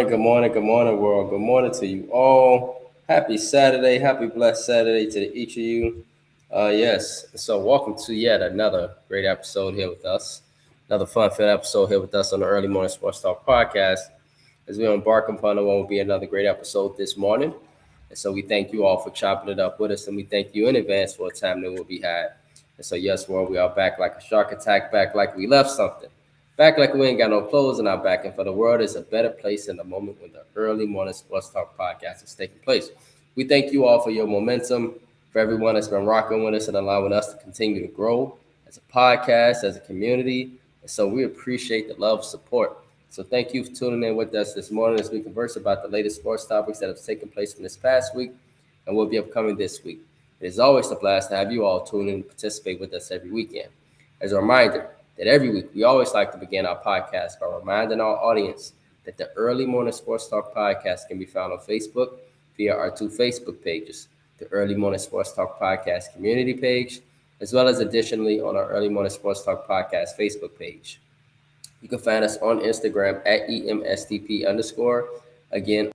good morning, world. Good morning to you all. Happy Saturday, happy blessed Saturday to each of you. Yes, so welcome to yet another great episode here with us. Another fun-filled episode here with us on the Early Morning Sports Talk podcast. As we embark upon what will be another great episode this morning. And so we thank you all for chopping it up with us, and we thank you in advance for a time that will be had. And so, yes, world, we are back like a shark attack, back like we left something. Back like we ain't got no clothes in our back, and for the world is a better place in the moment when the Early Morning Sports Talk podcast is taking place. We thank you all for your momentum, for everyone that's been rocking with us and allowing us to continue to grow as a podcast, as a community. And so we appreciate the love, support. So thank you for tuning in with us this morning as we converse about the latest sports topics that have taken place from this past week and will be upcoming this week. It is always a blast to have you all tune in and participate with us every weekend. As a reminder that every week we always like to begin our podcast by reminding our audience that the Early Morning Sports Talk podcast can be found on Facebook via our two Facebook pages, the Early Morning Sports Talk podcast community page, as well as additionally on our Early Morning Sports Talk podcast Facebook page. You can find us on Instagram at EMSTP underscore. Again,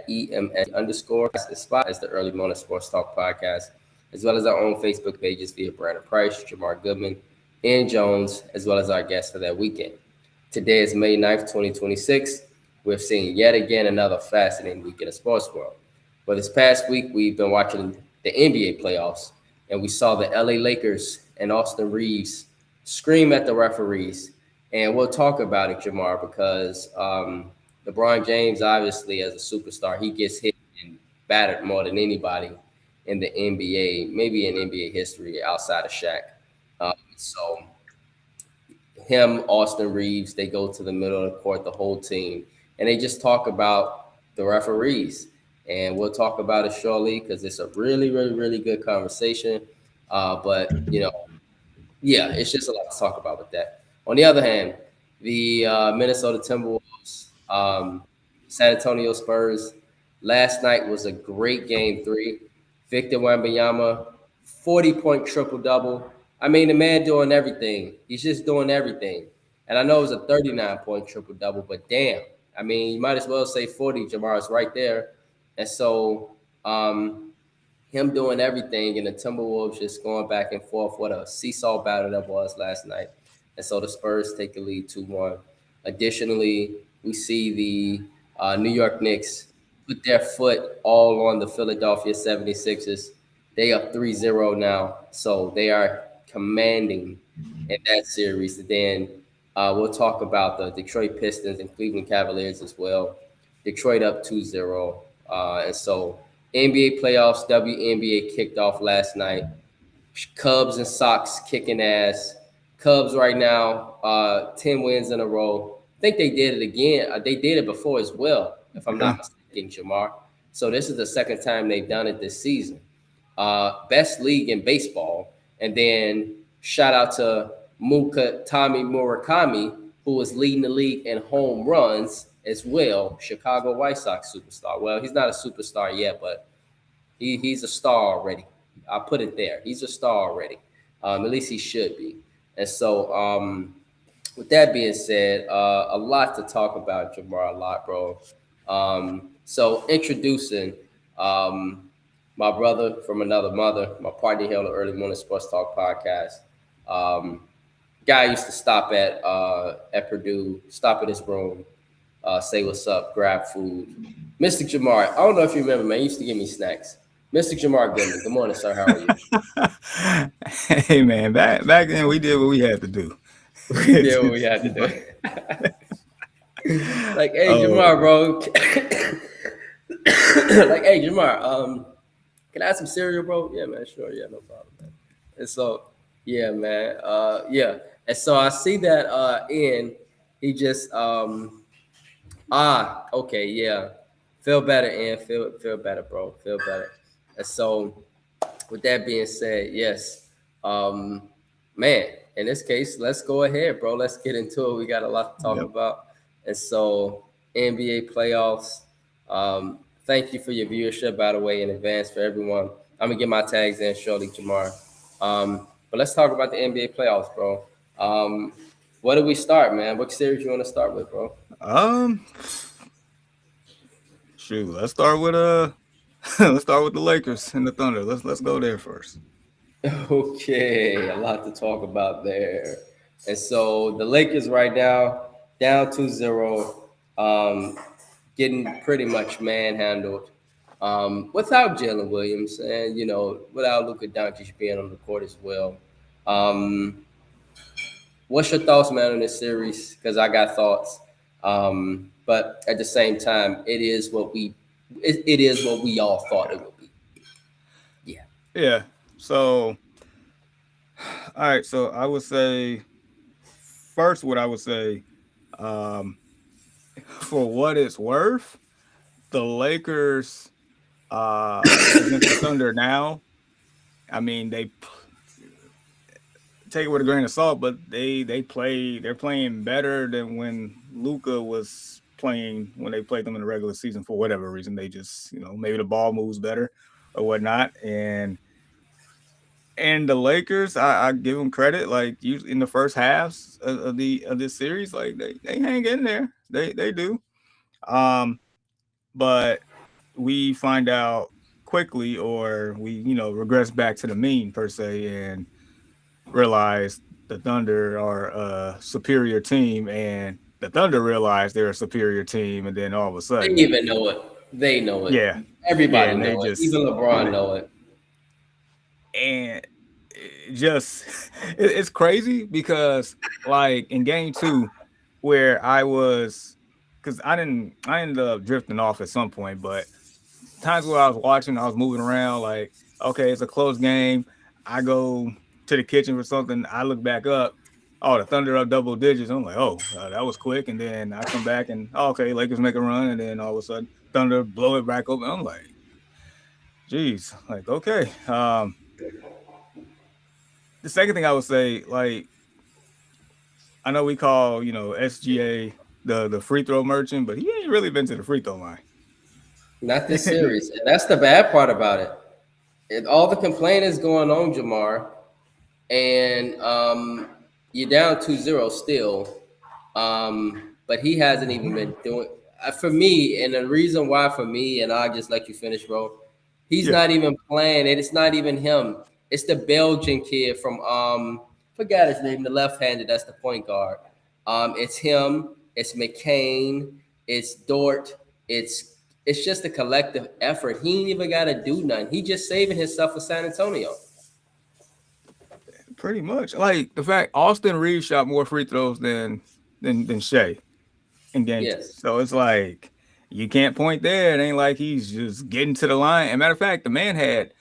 EMS underscore as the spot as the Early Morning Sports Talk podcast, as well as our own Facebook pages via Brandon Price, Jamar Goodman, and Jones, as well as our guests for that weekend. Today is May 9th, 2026. We've seen yet again another fascinating week in the sports world. For this past week, we've been watching the NBA playoffs, and we saw the LA Lakers and Austin Reeves scream at the referees. And we'll talk about it, Jamar, because LeBron James, obviously, as a superstar, he gets hit and battered more than anybody in the NBA, maybe in NBA history outside of Shaq. So him, Austin Reeves, they go to the middle of the court, the whole team, and they just talk about the referees. And we'll talk about it shortly because it's a really, really, really good conversation. But, yeah, it's just a lot to talk about with that. On the other hand, the Minnesota Timberwolves, San Antonio Spurs, last night was a great game 3. Victor Wembanyama, 40-point triple-double. I mean, the man doing everything. He's just doing everything. And I know it was a 39-point triple-double, but damn. I mean, you might as well say 40, Jamar. It's right there. And so him doing everything and the Timberwolves just going back and forth. What a seesaw battle that was last night. And so the Spurs take the lead 2-1. Additionally, we see the New York Knicks put their foot all on the Philadelphia 76ers. They are 3-0 now. So they are commanding in that series. And then we'll talk about the Detroit Pistons and Cleveland Cavaliers as well. Detroit up 2-0. And so NBA playoffs, WNBA kicked off last night. Cubs and Sox kicking ass. Cubs right now, 10 wins in a row. I think they did it again. They did it before as well, if I'm not mistaken, Jamar. So this is the second time they've done it this season. Best league in baseball. And then shout out to Tommy Murakami, who is leading the league in home runs as well, Chicago White Sox superstar. Well, he's not a superstar yet, but he's a star already. I'll put it there. He's a star already. At least he should be. And so with that being said, a lot to talk about, Jamar, a lot, bro. So introducing my brother from another mother, my partner here on the Early Morning Sports Talk podcast. Guy used to stop at Purdue, stop in his room, say what's up, grab food. Mr. Jamar, I don't know if you remember, man, he used to give me snacks. Mr. Jamar Goodman, good morning, sir. How are you? Hey, man, back then we did what we had to do. We did what we had to do. Like, hey, Jamar, bro. Like, hey, Jamar, can I have some cereal, bro? Yeah, man, sure. Yeah, no problem, man. And so, yeah, man. Yeah. And so I see that he just okay, yeah. Feel better, Ian. Feel better, bro. Feel better. And so with that being said, yes. Man, in this case, let's go ahead, bro. Let's get into it. We got a lot to talk about. And so NBA playoffs. Thank you for your viewership, by the way, in advance for everyone. I'm gonna get my tags in shortly, Jamar. But let's talk about the NBA playoffs, bro. Where do we start, man? What series you want to start with, bro? Um, Shoot, let's start with let's start with the Lakers and the Thunder. Let's go there first. Okay, a lot to talk about there. And so the Lakers right now down 2-0, getting pretty much manhandled. Without Jalen Williams and without Luka Doncic being on the court as well. Um, what's your thoughts, man, on this series? Because I got thoughts. But at the same time, it is what we all thought it would be. Yeah. Yeah. So, all right. So I would say first, what I would say, um, for what it's worth, the Lakers against the Thunder now. I mean, they take it with a grain of salt, but they're playing better than when Luka was playing when they played them in the regular season for whatever reason. They just maybe the ball moves better or whatnot, and the Lakers, I give them credit. Like usually in the first halves of this series, like they hang in there. They do. Um, but we find out quickly, or we regress back to the mean per se, and realize the Thunder are a superior team, and the Thunder realize they're a superior team, and then all of a They sudden, even know it. They know it. yeah, yeah, Everybody and they know it. just Even LeBron know it. and it just it's crazy because like in game two, where I was, because I ended up drifting off at some point, but times where I was watching, I was moving around, like, okay, it's a close game. I go to the kitchen for something. I look back up. Oh, the Thunder up double digits. I'm like, oh, that was quick. And then I come back and okay, Lakers make a run, and then all of a sudden Thunder blow it back open. I'm like, geez, like okay. The second thing I would say, like, I know we call SGA the free throw merchant, but he ain't really been to the free throw line. Not this series. And that's the bad part about it. All the complaining is going on, Jamar. And you're down 2-0 still. But he hasn't even been doing for me, and the reason why for me, and I'll just let you finish, bro. He's Yeah, not even playing, and it's not even him. It's the Belgian kid from forgot his name, the left-handed, that's the point guard. It's him, it's McCain, it's Dort, it's just a collective effort. He ain't even gotta do nothing. He just saving himself for San Antonio. pretty much. Like the fact Austin Reeves shot more free throws than Shea in game two. Yes. So it's like you can't point there. It ain't like he's just getting to the line. And matter of fact, the man had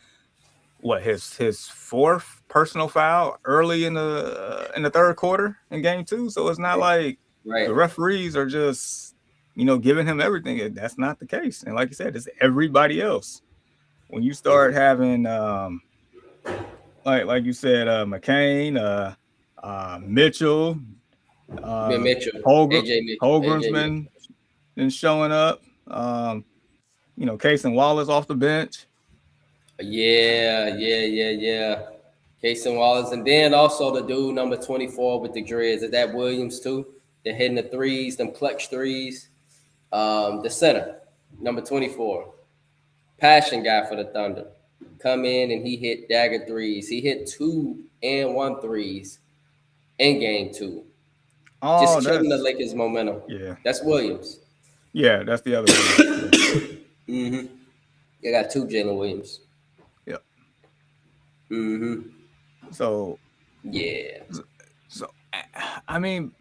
what his fourth personal foul early in the third quarter in game two. So it's not like Right. the referees are just giving him everything. That's not the case. And like you said, it's everybody else. When you start having like you said, McCain, Mitchell, Ben Mitchell, Holger, AJ Mitchell, Holgren's AJ Mitchell. been showing up. Case and Wallace off the bench. Yeah. Casey Wallace, and then also the dude number 24 with the dreads. Is that Williams too? They're hitting the threes, them clutch threes. The center, number 24, passion guy for the Thunder, come in and he hit dagger threes. He hit 2 and 1 threes in game two, Oh, just killing the that's Lakers' momentum. yeah, That's Williams. yeah. That's the other Williams. Yeah, Mm-hmm. They got two Jalen Williams. yeah. Mm-hmm. So, Yeah. so I mean,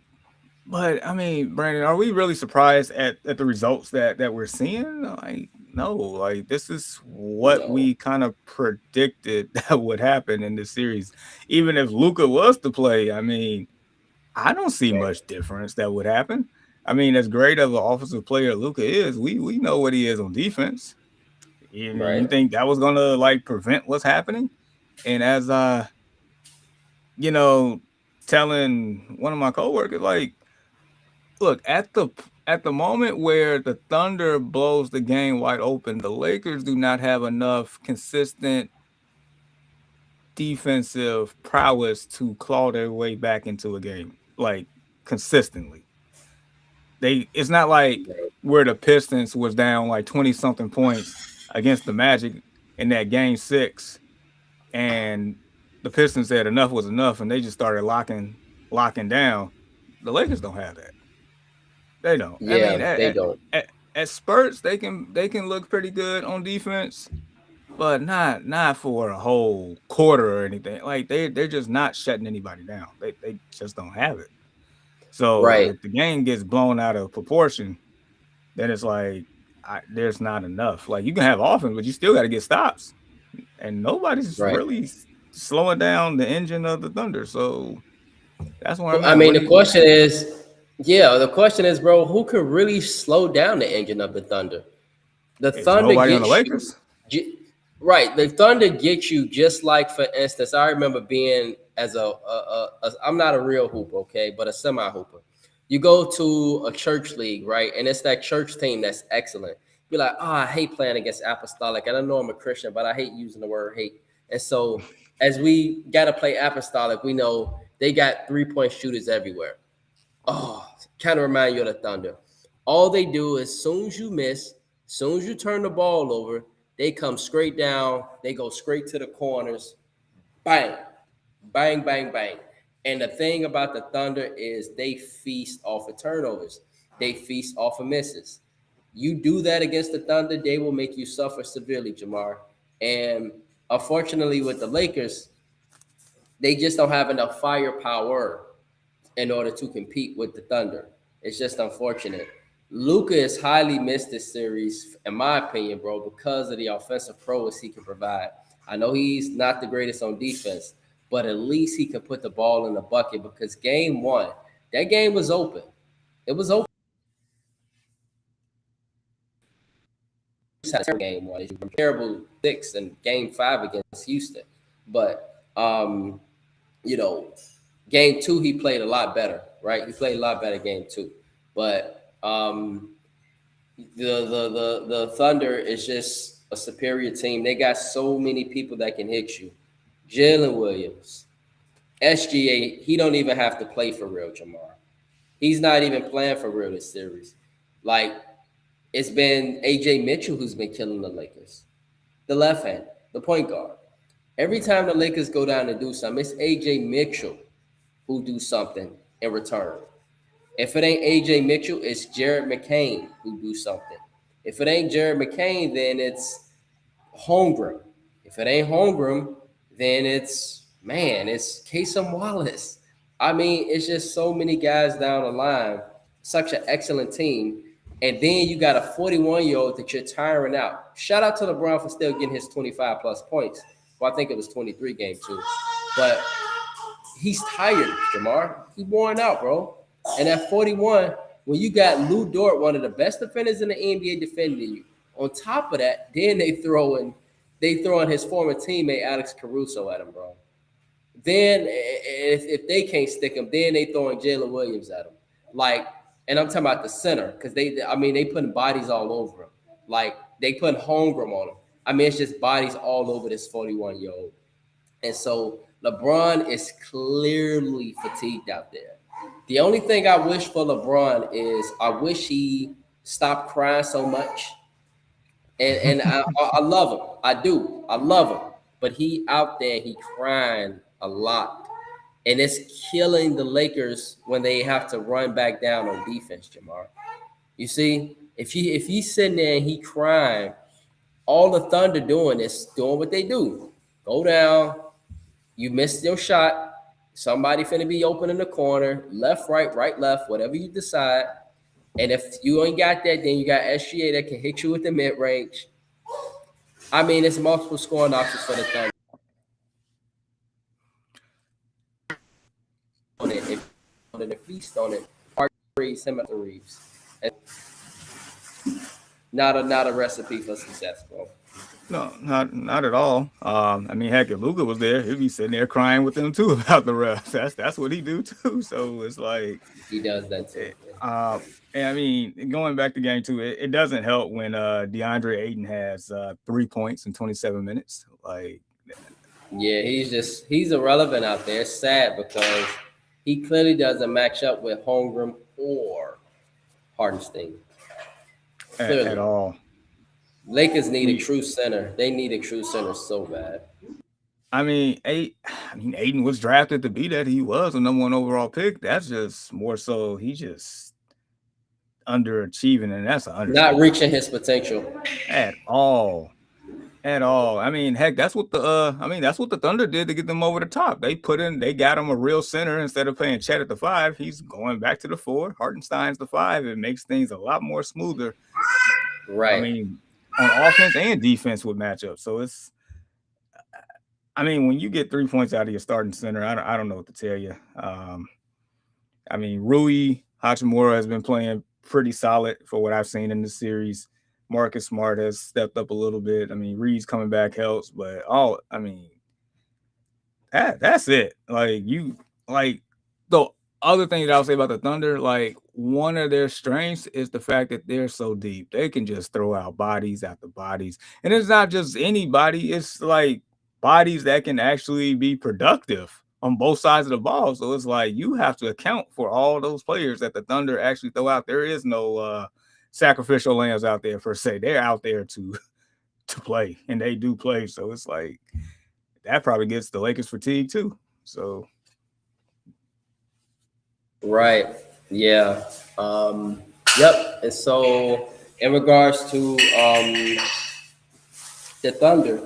but I mean, Brandon, are we really surprised at the results that we're seeing? Like, no, like this is what No. we kind of predicted that would happen in this series. Even if Luka was to play, I mean, I don't see Right. much difference that would happen. I mean, as great of an offensive player Luka is, we know what he is on defense. I mean, you Right. think that was gonna like prevent what's happening? And as you know, telling one of my coworkers, like, look at the moment where the Thunder blows the game wide open, the Lakers do not have enough consistent defensive prowess to claw their way back into a game. Like consistently. It's not like where the Pistons was down like 20 something points against the Magic in that game 6, and the Pistons said enough was enough, and they just started locking down. The Lakers don't have that. They don't. I mean, Yeah, they don't. at spurts they can look pretty good on defense, but not for a whole quarter or anything. Like they're just not shutting anybody down. They just don't have it. So Right. if the game gets blown out of proportion, then it's like there's not enough. Like you can have offense, but you still got to get stops, and nobody's Right. really slowing down the engine of the Thunder. So that's where I'm I at. mean, the question is, bro, who could really slow down the engine of the Thunder? The Is Thunder nobody on the gets Lakers? right. The Thunder gets you just like, for instance, I remember being as I'm not a real hooper, okay, but a semi hooper. You go to a church league, right, and it's that church team that's excellent. You're like, I hate playing against Apostolic. And I know I'm a Christian, but I hate using the word hate. And so, as we got to play Apostolic, we know they got 3-point shooters everywhere. Oh, kind of remind you of the Thunder. All they do is, soon as you miss, soon as you turn the ball over, they come straight down. They go straight to the corners. Bang, bang, bang, bang. And the thing about the Thunder is they feast off of turnovers. They feast off of misses. You do that against the Thunder, they will make you suffer severely, Jamar. And unfortunately, with the Lakers, they just don't have enough firepower in order to compete with the Thunder. It's just unfortunate. Luka is highly missed this series, in my opinion, bro, because of the offensive prowess he can provide. I know he's not the greatest on defense, but at least he can put the ball in the bucket, because game 1, that game was open. It was open. Game 1, it's terrible 6 in game 5 against Houston, but game 2 he played a lot better, right? He played a lot better game 2, but the Thunder is just a superior team. They got so many people that can hit you. Jalen Williams, SGA, he don't even have to play for real, Jamar. He's not even playing for real this series. Like, it's been AJ Mitchell who's been killing the Lakers. The left hand, the point guard. Every time the Lakers go down to do something, it's AJ Mitchell who do something in return. If it ain't AJ Mitchell, it's Jared McCain who do something. If it ain't Jared McCain, then it's Holmgren. If it ain't Holmgren, then it's Kasem Wallace. I mean, it's just so many guys down the line. Such an excellent team. And then you got a 41-year-old that you're tiring out. Shout out to LeBron for still getting his 25-plus points. Well, I think it was 23 game 2. But he's tired, Jamar. He's worn out, bro. And at 41, when you got Lou Dort, one of the best defenders in the NBA, defending you, on top of that, then they throw in his former teammate Alex Caruso at him, bro. Then if they can't stick him, then they throwing Jalen Williams at him. Like, and I'm talking about the center, because they putting bodies all over him. Like, they putting Holmgren on him. I mean, it's just bodies all over this 41-year-old. And so LeBron is clearly fatigued out there. The only thing I wish for LeBron is I wish he stopped crying so much. And I love him. I do. I love him. But he out there, he crying a lot. And it's killing the Lakers when they have to run back down on defense, Jamar. You see, if he's sitting there and he crying, all the Thunder doing is doing what they do. Go down. You missed your shot. Somebody finna be open in the corner, left, right, left, whatever you decide. And if you ain't got that, then you got SGA that can hit you with the mid-range. I mean, it's multiple scoring options for the Thunder. On the feast on it, Reeves. Not a recipe for success, bro. No, not at all. I mean, heck, if Luka was there, he'd be sitting there crying with them too about the refs. That's what he do too. So it's like he does that too. And I mean, going back to game 2, it doesn't help when DeAndre Ayton has 3 points in 27 minutes. Like, yeah, he's irrelevant out there. It's sad because He clearly doesn't match up with Holmgren or Hardenstein. at Clearly. all. Lakers need a true center. They need a true center so bad. I mean, Aiden was drafted to be that. He was a number 1 overall pick. That's just more so he just underachieving, and that's not reaching his potential at all. At all. I mean, heck, that's what the Thunder did to get them over the top. They got him a real center instead of playing Chet at the 5. He's going back to the 4. Hartenstein's the 5. It makes things a lot more smoother. Right. I mean, on offense and defense with matchups. So it's, I mean, when you get 3 points out of your starting center, I don't know what to tell you. I mean, Rui Hachimura has been playing pretty solid for what I've seen in the series. Marcus Smart has stepped up a little bit. I mean, Reed's coming back helps, but that's it. The other thing that I'll say about the Thunder, like one of their strengths is the fact that they're so deep. They can just throw out bodies after bodies. And it's not just anybody, it's like bodies that can actually be productive on both sides of the ball. So it's like you have to account for all those players that the Thunder actually throw out. There is no sacrificial lambs out there per se. They're out there to play, and they do play. So it's like that probably gets the Lakers fatigue too. So right, yeah, yep. And so in regards to the Thunder,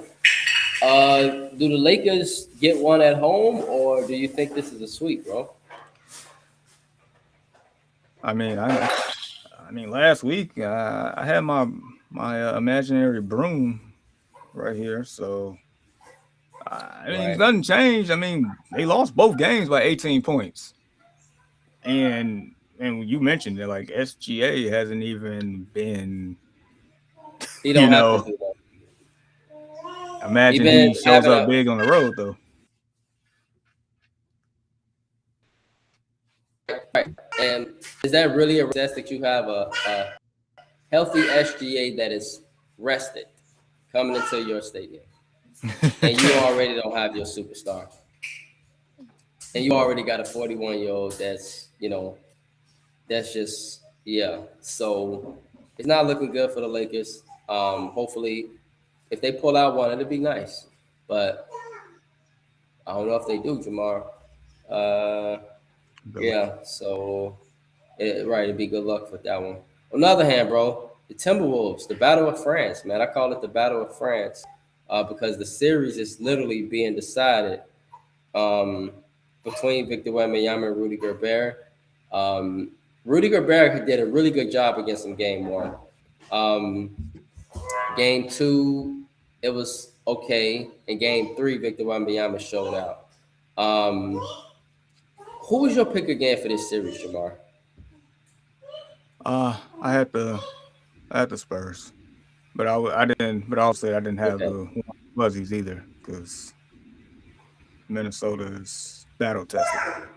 do the Lakers get one at home, or do you think this is a sweep, bro? I mean, last week I had my imaginary broom right here, so nothing changed. I mean, they lost both games by 18 points, and you mentioned that like SGA hasn't even been. He don't have to do that. Imagine he shows up big on the road, though. Right. And is that really a success that you have a healthy SGA that is rested coming into your stadium? And you already don't have your superstar. And you already got a 41-year-old that's just, yeah. So it's not looking good for the Lakers. Hopefully, if they pull out one, it'll be nice. But I don't know if they do, Jamar. Yeah, so it'd be good luck with that one. On the other hand, bro, the Timberwolves, the Battle of France, man. I call it the Battle of France because the series is literally being decided between Victor Wembanyama and Rudy Gobert. Rudy Gobert did a really good job against him game 1. Game 2, it was okay. In game 3, Victor Wembanyama showed out. Who was your pick again for this series, Jamar? I had the Spurs, but I didn't. But I'll say I didn't have the Fuzzies either because Minnesota is battle tested.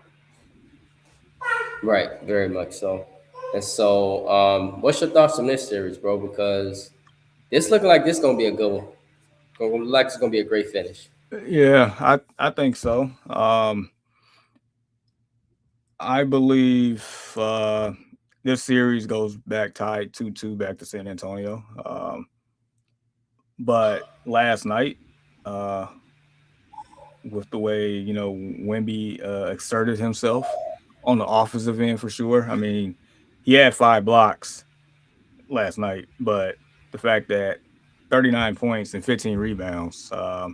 Right, very much so. And so, what's your thoughts on this series, bro? Because it's looking like this gonna be a good one. It's gonna be a great finish. Yeah, I think so. I believe this series goes back tied 2-2 back to San Antonio. But last night, with the way Wemby exerted himself on the offensive end for sure. I mean, he had 5 blocks last night, but the fact that 39 points and 15 rebounds. Look,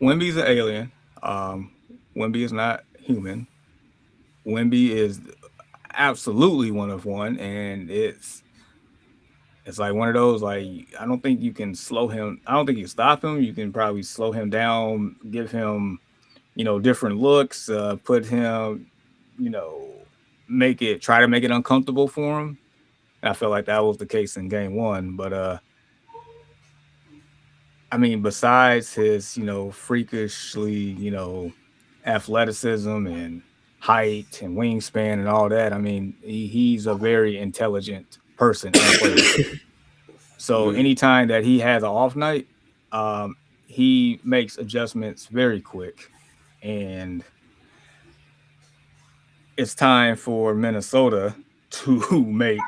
Wemby's an alien. Wemby is not human. Wemby is absolutely one of one, and it's like one of those, like, I don't think you can slow him. I don't think you can stop him. You can probably slow him down, give him, different looks, put him, try to make it uncomfortable for him. And I feel like that was the case in game 1. But, I mean, besides his, freakishly, athleticism and height and wingspan and all that, I mean, he's a very intelligent person. So anytime that he has an off night, he makes adjustments very quick, and it's time for Minnesota to make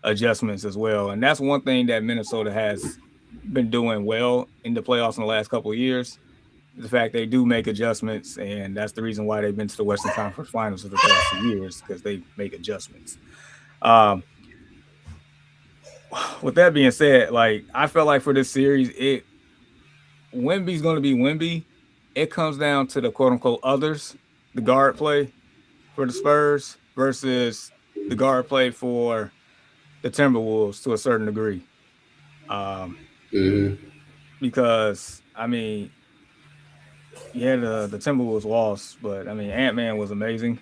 adjustments as well. And that's one thing that Minnesota has been doing well in the playoffs in the last couple of years. The fact they do make adjustments, and that's the reason why they've been to the Western Conference Finals for the past 2 years, because they make adjustments. Um, with that being said, like I felt like for this series, Wemby's going to be Wemby. It comes down to the quote unquote others, the guard play for the Spurs versus the guard play for the Timberwolves to a certain degree. Because I mean, yeah, the Timberwolves lost, but I mean Ant-Man was amazing.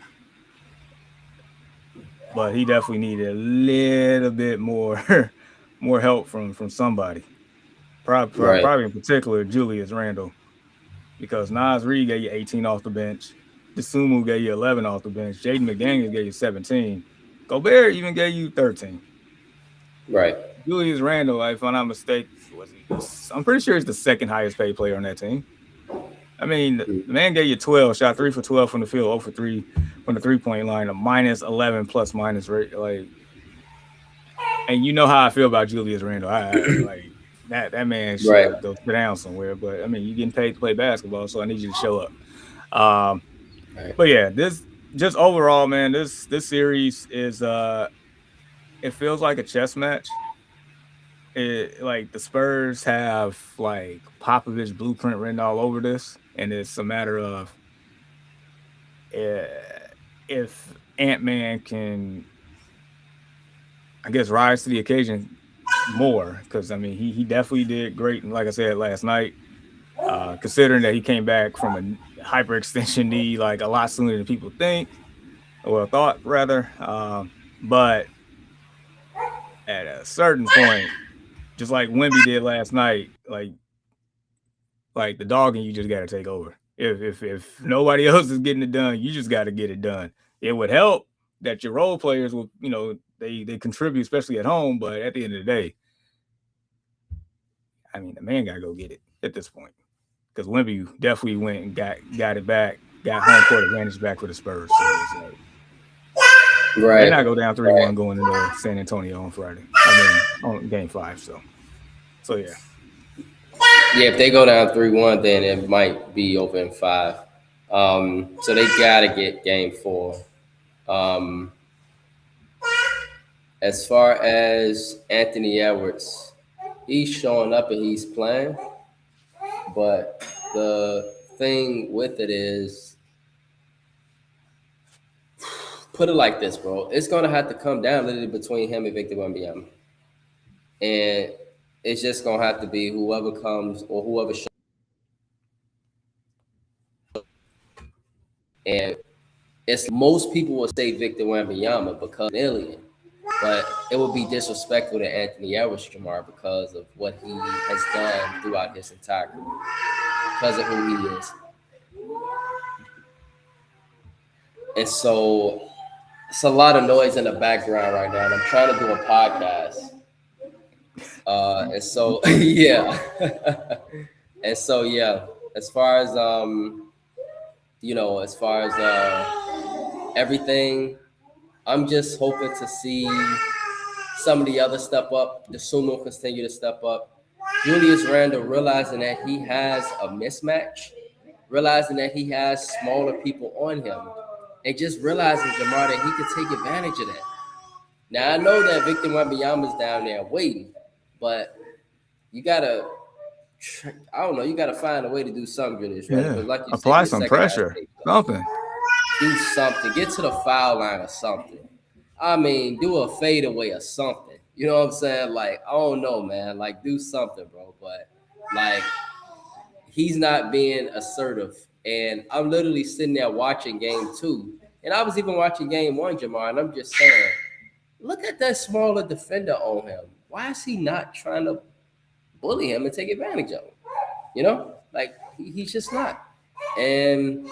But he definitely needed a little bit more more help from somebody. Probably in particular Julius Randle. Because Naz Reid gave you 18 off the bench. Dosunmu gave you 11 off the bench. Jaden McDaniels gave you 17. Gobert even gave you 13. Right. Julius Randle, if I'm not mistaken, I'm pretty sure he's the second highest paid player on that team. I mean, the man gave you 12, shot 3 for 12 from the field, 0 for 3 from the 3-point line, a minus 11 plus minus rate. Like, and you know how I feel about Julius Randle. I like that man should go sit down somewhere. But I mean, you're getting paid to play basketball, so I need you to show up. But yeah, this just overall, man, this series is it feels like a chess match. Like the Spurs have like Popovich blueprint written all over this, and it's a matter of if Ant-Man can, I guess, rise to the occasion more, because I mean he definitely did great, and like I said last night, considering that he came back from a hyperextension knee like a lot sooner than people think, or thought rather, but at a certain point, just like Wemby did last night, like the dog and you just got to take over. If nobody else is getting it done, you just got to get it done. It would help that your role players will, they contribute, especially at home. But at the end of the day, I mean, the man got to go get it at this point, because Wemby definitely went and got it back, got home court advantage back for the Spurs. So they're not go down 3-1 going into San Antonio on Friday. I mean, on Game 5. So yeah. Yeah, if they go down 3-1, then it might be over in 5. So they gotta get Game 4. As far as Anthony Edwards, he's showing up and he's playing, but the thing with it is, put it like this, bro. It's gonna have to come down literally between him and Victor Wembanyama, and it's just gonna have to be whoever comes or whoever shows. And it's most people will say Victor Wembanyama because alien, but it would be disrespectful to Anthony Edwards, Jamar, because of what he has done throughout his entire career, because of who he is. And so it's a lot of noise in the background right now, and I'm trying to do a podcast. And so yeah. And so yeah, as far as everything, I'm just hoping to see some of the other step up. The Sumo continue to step up. Julius Randle realizing that he has a mismatch, realizing that he has smaller people on him, and just realizing, Jamar, that he can take advantage of that. Now I know that Victor Wembanyama's down there waiting, but you gotta, you gotta find a way to do something, Julius Randle. Yeah. Like you apply said, some pressure, something. Do something. Get to the foul line or something. I mean, do a fadeaway or something. You know what I'm saying? Like, I don't know, man. Like, do something, bro. But, like, he's not being assertive. And I'm literally sitting there watching Game 2. And I was even watching Game 1, Jamar. And I'm just saying, look at that smaller defender on him. Why is he not trying to bully him and take advantage of him? Like, he's just not. And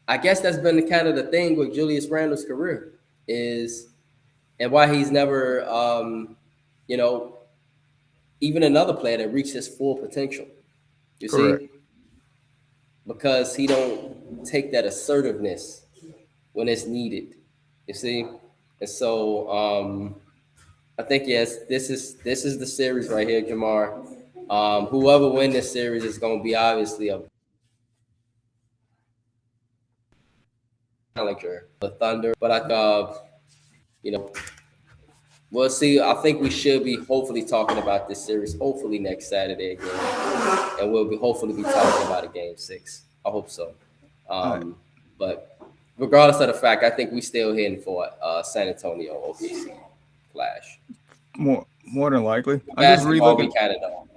I guess that's been kind of the thing with Julius Randle's career is, and why he's never, even another player that reached his full potential. You Correct. see, because he don't take that assertiveness when it's needed. You see, and so I think yes, this is the series right here, Jamar. Whoever win this series is going to be obviously a challenger, the Thunder. But you know, we'll see. I think we should be hopefully talking about this series hopefully next Saturday again, and we'll be hopefully be talking about a game 6. I hope so. All right. But regardless of the fact, I think we still heading for San Antonio OKC clash. More than likely. I'm just Basketball, we relooking. kind of know.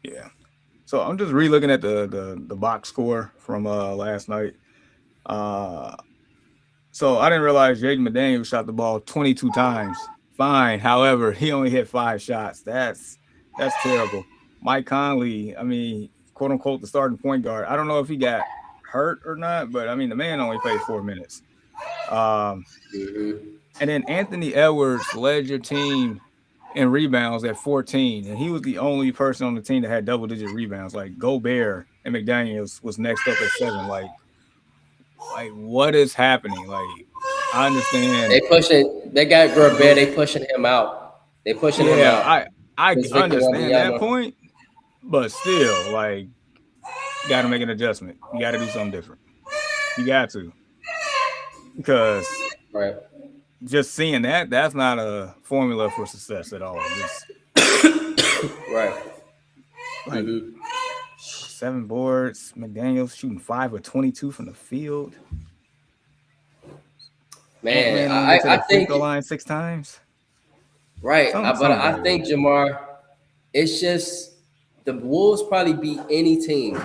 Yeah. So I'm just relooking at the box score from last night. So I didn't realize Jaden McDaniels shot the ball 22 times. Fine. However, he only hit 5 shots. That's terrible. Mike Conley, I mean, quote unquote, the starting point guard. I don't know if he got hurt or not, but I mean, the man only played 4 minutes. Mm-hmm. And then Anthony Edwards led your team in rebounds at 14, and he was the only person on the team that had double-digit rebounds. Like Gobert and McDaniels was next up at 7. Like what is happening? Like, I understand. They got Gobert. They pushing him out. They pushing him out. I It's Victor understand that Wembanyama. point, but still, like, you got to make an adjustment. You got to do something different. You got to, because Right. just seeing that's not a formula for success at all. Just Right. like 7 boards. McDaniels shooting 5 of 22 from the field. Man, only to I the free think throw line 6 times. right. Something But I like think that. Jamar, it's just the Wolves probably beat any team.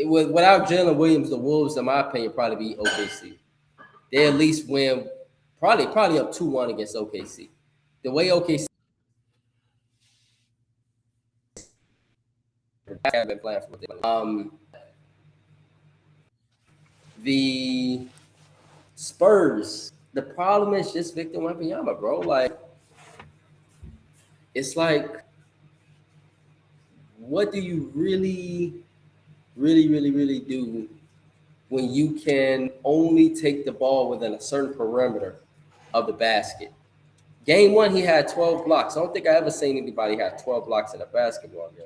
Without Jalen Williams, the Wolves, in my opinion, probably beat OKC. They at least win probably up 2-1 against OKC. The way OKC have been playing for the Spurs. The problem is just Victor Wembanyama, bro. Like, it's like, what do you really do when you can only take the ball within a certain perimeter of the basket? Game 1, he had 12 blocks. I don't think I ever seen anybody have 12 blocks in a basketball game.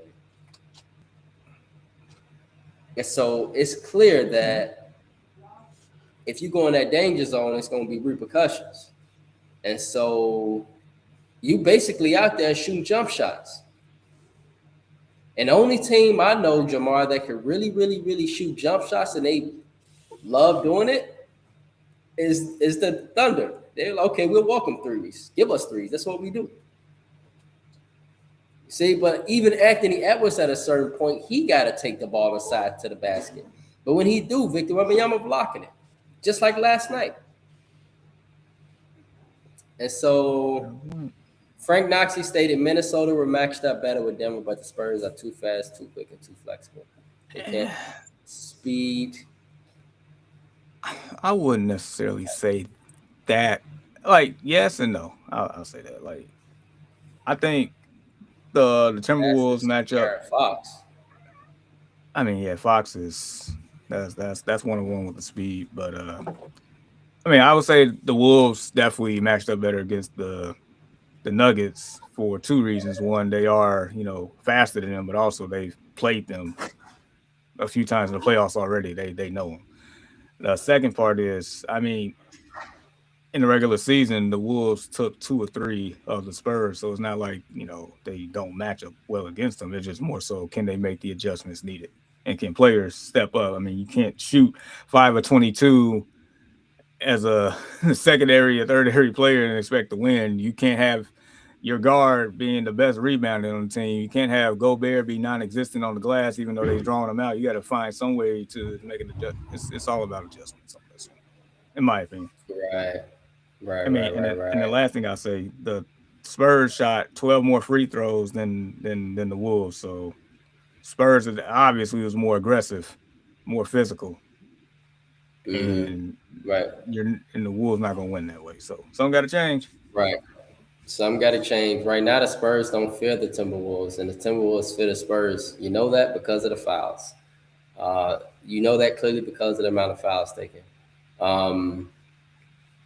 And so it's clear that if you go in that danger zone, it's going to be repercussions. And so you basically out there shooting jump shots. And the only team I know, Jamar, that can really shoot jump shots and they love doing it is the Thunder. They're like, okay, we'll welcome threes. Give us threes. That's what we do. See, but even Anthony Edwards at a certain point, he got to take the ball inside to the basket. But when he do, Victor Wembanyama blocking it, just like last night. And so Frank Knox stated Minnesota were matched up better with Denver, but the Spurs are too fast, too quick, and too flexible. They can't speed. I wouldn't necessarily say that. Like, yes and no. I'll say that. Like, I think the Timberwolves matchup. Fox. I mean, yeah, Fox is that's one with the speed, but I mean, I would say the Wolves definitely matched up better against the Nuggets for 2 reasons. One, they are, faster than them, but also they've played them a few times in the playoffs already. They know them. The second part is, I mean, in the regular season, the Wolves took 2 or 3 of the Spurs, so it's not like, they don't match up well against them. It's just more so, can they make the adjustments needed? And can players step up? I mean, you can't shoot 5 or 22 as a secondary or third-area player and expect to win. You can't have your guard being the best rebounder on the team. You can't have Gobert be non-existent on the glass, even though they're drawing him out. You got to find some way to make an adjustment. It's all about adjustments, in my opinion. Right. I mean, and the last thing I'll say, the Spurs shot 12 more free throws than the Wolves. So Spurs obviously was more aggressive, more physical. Mm-hmm. And right, the Wolves not gonna win that way. So something got to change. Right. Some got to change. Right now, the Spurs don't fear the Timberwolves, and the Timberwolves fear the Spurs. You know that because of the fouls. You know that clearly because of the amount of fouls taken. Um,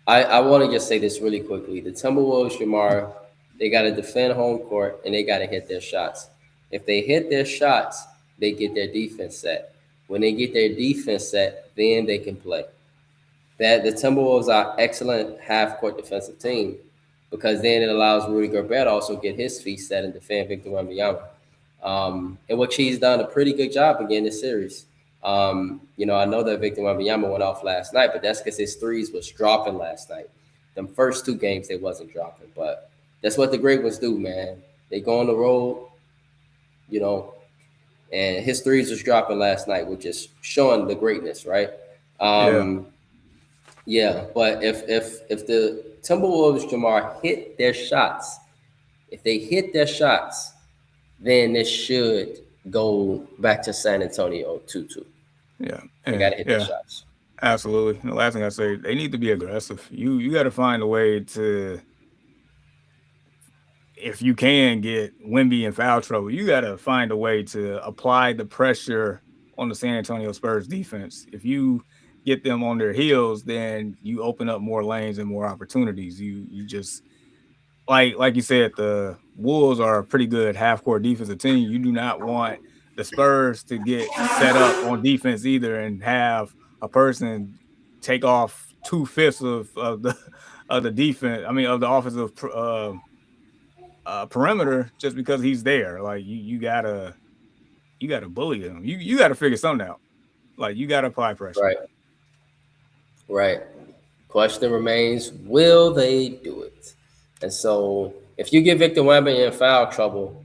I want to just say this really quickly. The Timberwolves, Jamar, they got to defend home court and they got to hit their shots. If they hit their shots, they get their defense set. When they get their defense set, then they can play. That the Timberwolves are excellent half court defensive team because then it allows Rudy Gobert to also get his feet set and defend Victor Wembanyama. And which he's done a pretty good job again this series. I know that Victor Wembanyama went off last night, but that's because his threes was dropping last night. Them first two games they wasn't dropping, but that's what the great ones do, man. They go on the road, you know, and his threes was dropping last night, which is showing the greatness, right? Yeah. Yeah, but if the Timberwolves, Jamar, hit their shots, if they hit their shots, then this should go back to San Antonio 2-2. Yeah. They got to hit their shots. Absolutely. And the last thing I say, they need to be aggressive. You got to find a way to, if you can get Wemby in foul trouble, you got to find a way to apply the pressure on the San Antonio Spurs defense. If you get them on their heels, then you open up more lanes and more opportunities. You just like you said, the Wolves are a pretty good half-court defensive team. You do not want the Spurs to get set up on defense either and have a person take off 2/5 of the defense. I mean, of the offensive perimeter just because he's there. Like you gotta bully him. You gotta figure something out. Like you gotta apply pressure. Right. Question remains: will they do it? And so, if you get Victor Wembanyama in foul trouble,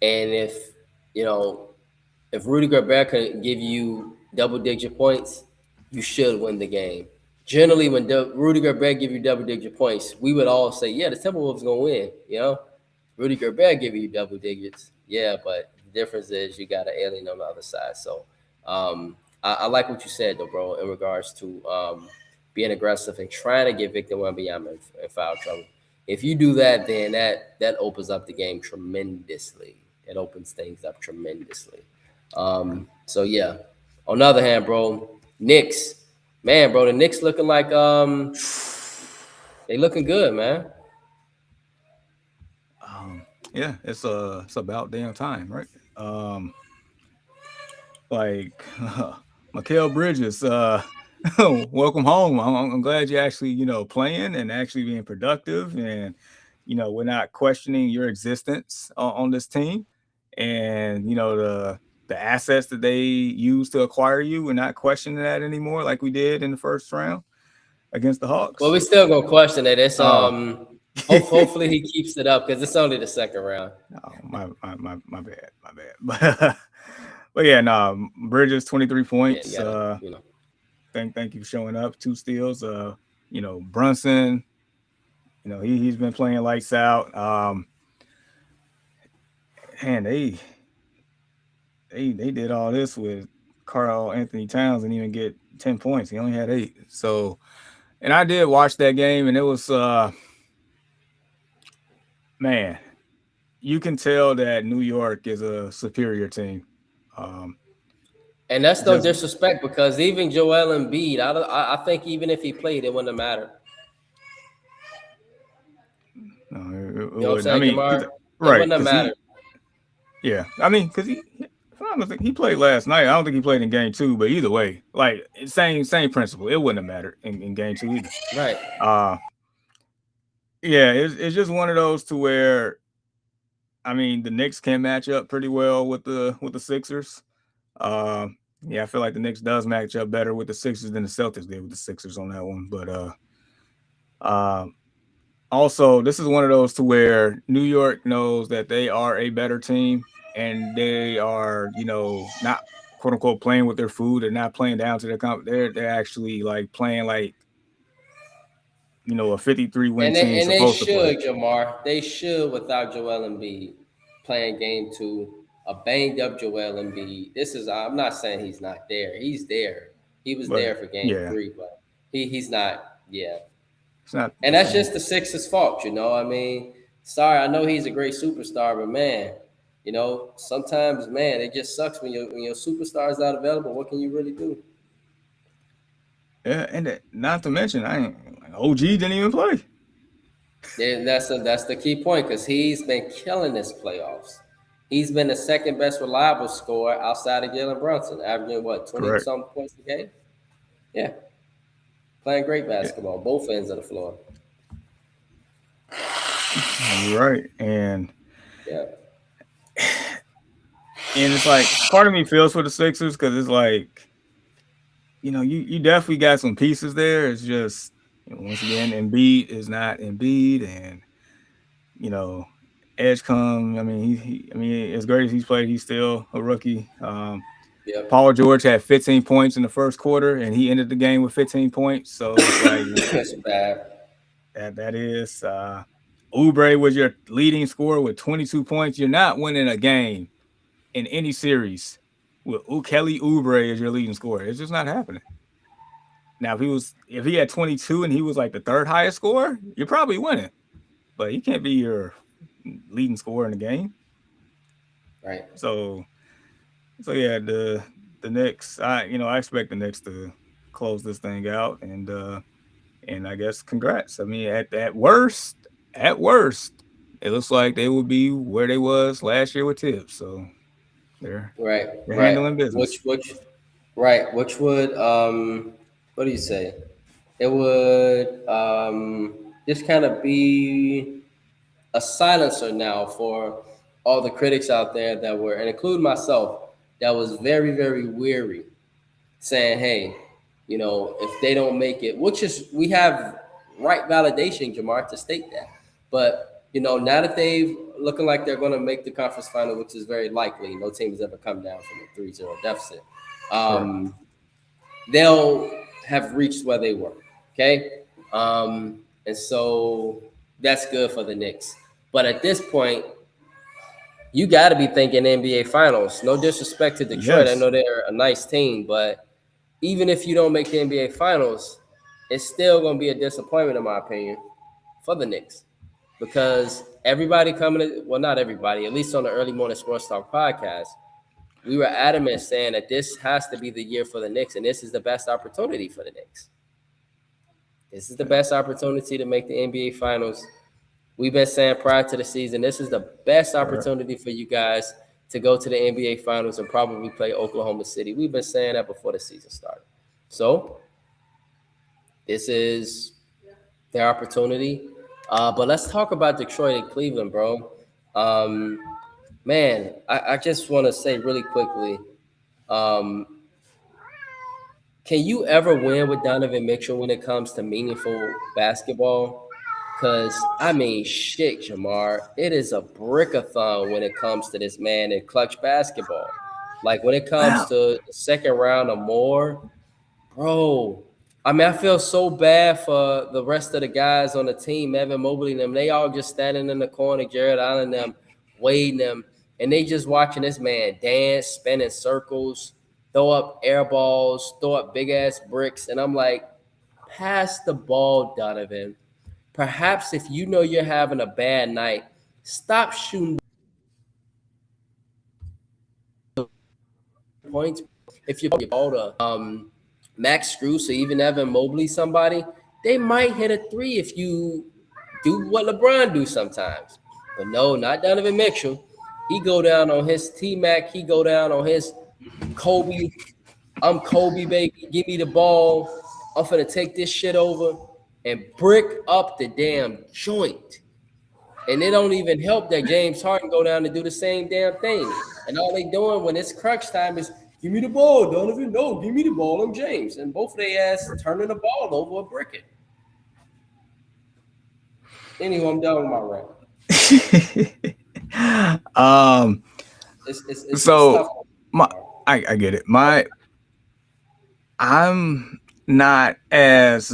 and if Rudy Gobert can give you double-digit points, you should win the game. Generally, when Rudy Gobert give you double-digit points, we would all say, "Yeah, the Timberwolves gonna win." Rudy Gobert give you double digits, yeah, but the difference is you got an alien on the other side. So, I like what you said, though, bro, in regards to being aggressive and trying to get Victor Wembanyama in foul trouble. If you do that, then that opens up the game tremendously. It opens things up tremendously. So yeah. On the other hand, bro, Knicks, man, bro, the Knicks looking like they looking good, man. Yeah, it's about damn time, right? Like Mikal Bridges, welcome home. I'm glad you're actually playing and actually being productive, and we're not questioning your existence on this team, and the assets that they use to acquire you, we're not questioning that anymore like we did in the first round against the Hawks. Well, we still gonna question it. It's hopefully he keeps it up because it's only the second round. Oh, my bad. But yeah, no, Bridges 23 points. Thank you for showing up. 2 steals. Brunson, he's been playing lights out. And they did all this with Karl-Anthony Towns and even get 10 points. He only had 8. So, and I did watch that game, and it was man, you can tell that New York is a superior team. And that's no disrespect because even Joel Embiid, I think even if he played, it wouldn't have mattered. No, you know what I'm saying, Jamar? Right. It wouldn't have mattered. Because he played last night. I don't think he played in game 2, but either way, like same principle. It wouldn't have mattered in game 2 either. Right. It's just one of those to where, I mean, the Knicks can match up pretty well with the Sixers. I feel like the Knicks does match up better with the Sixers than the Celtics did with the Sixers on that one. But also, this is one of those to where New York knows that they are a better team and they are, not quote unquote playing with their food. They're not playing down to their they're actually like playing like a 53-win team. And they should, Jamar. They should without Joel Embiid playing game 2. A banged up Joel Embiid. I'm not saying he's not there. He's there. He was there for game 3, but he's not. Yeah. It's not. And that's just the Sixers' fault, I mean, Sorry, I know he's a great superstar, but man, sometimes, man, it just sucks when your superstar is not available. What can you really do? Yeah, and not to mention, OG didn't even play. And that's the key point because he's been killing this playoffs. He's been the second best reliable scorer outside of Jalen Brunson, averaging what 20 Correct. some points a game. Yeah, playing great Yeah, basketball, both ends of the floor. you're right. Yeah, And it's like part of me feels for the Sixers because it's like, you definitely got some pieces there. It's just once again, Embiid is not Embiid, and you know, Edgecombe. I mean, as great as he's played, he's still a rookie. yeah, Paul George had 15 points in the first quarter, and he ended the game with 15 points. So it's like that's bad. that is. Oubre was your leading scorer with 22 points. You're not winning a game in any series with Kelly Oubre as your leading scorer. It's just not happening. Now, if he had 22 and he was like the third highest scorer, you're probably winning. But he can't be your leading scorer in the game. Right. So yeah, the Knicks. I expect the Knicks to close this thing out, and I guess congrats. I mean, at worst, it looks like they will be where they was last year with Tibbs. So they're Right. they're Right. handling business. Which would what do you say? It would just kind of be a silencer now for all the critics out there that were, and include myself, that was very, very weary, saying, hey, if they don't make it, which is, we have right validation, Jamar, to state that. But, now that they've looking like they're going to make the conference final, which is very likely, no team has ever come down from a 3-0 deficit. Sure. They'll have reached where they were. Okay. And so that's good for the Knicks. But at this point, you got to be thinking NBA Finals. No disrespect to Detroit. I Yes. know they're a nice team, but even if you don't make the NBA Finals, it's still going to be a disappointment, in my opinion, for the Knicks. Because everybody not everybody, at least on the Early Morning Sports Talk podcast, we were adamant saying that this has to be the year for the Knicks, and this is the best opportunity for the Knicks. This is the best opportunity to make the NBA Finals. We've been saying prior to the season, this is the best opportunity for you guys to go to the NBA Finals and probably play Oklahoma City. We've been saying that before the season started. So this is their opportunity. But let's talk about Detroit and Cleveland, bro. Man, I just want to say really quickly, can you ever win with Donovan Mitchell when it comes to meaningful basketball? Because, I mean, shit, Jamar, it is a brickathon when it comes to this man in clutch basketball. Like, when it comes to the second round or more, bro, I mean, I feel so bad for the rest of the guys on the team, Evan Mobley and them. They all just standing in the corner, Jared Allen and them, waiting them, and they just watching this man dance, spin in circles, throw up air balls, throw up big-ass bricks. And I'm like, pass the ball, Donovan. Perhaps if you know you're having a bad night, stop shooting points. If you ball to Max Strus or even Evan Mobley, somebody, they might hit a three if you do what LeBron do sometimes. But no, not Donovan Mitchell. He go down on his T-Mac. He go down on his Kobe. I'm Kobe, baby. Give me the ball. I'm finna take this shit over and brick up the damn joint. And it don't even help that James Harden go down and do the same damn thing. And all they doing when it's crunch time is, give me the ball, Donovan. No, give me the ball. I'm James. And both of their ass turning the ball over or bricking. Anyway, I'm done with my rant. It's So tough. I get it. I'm not as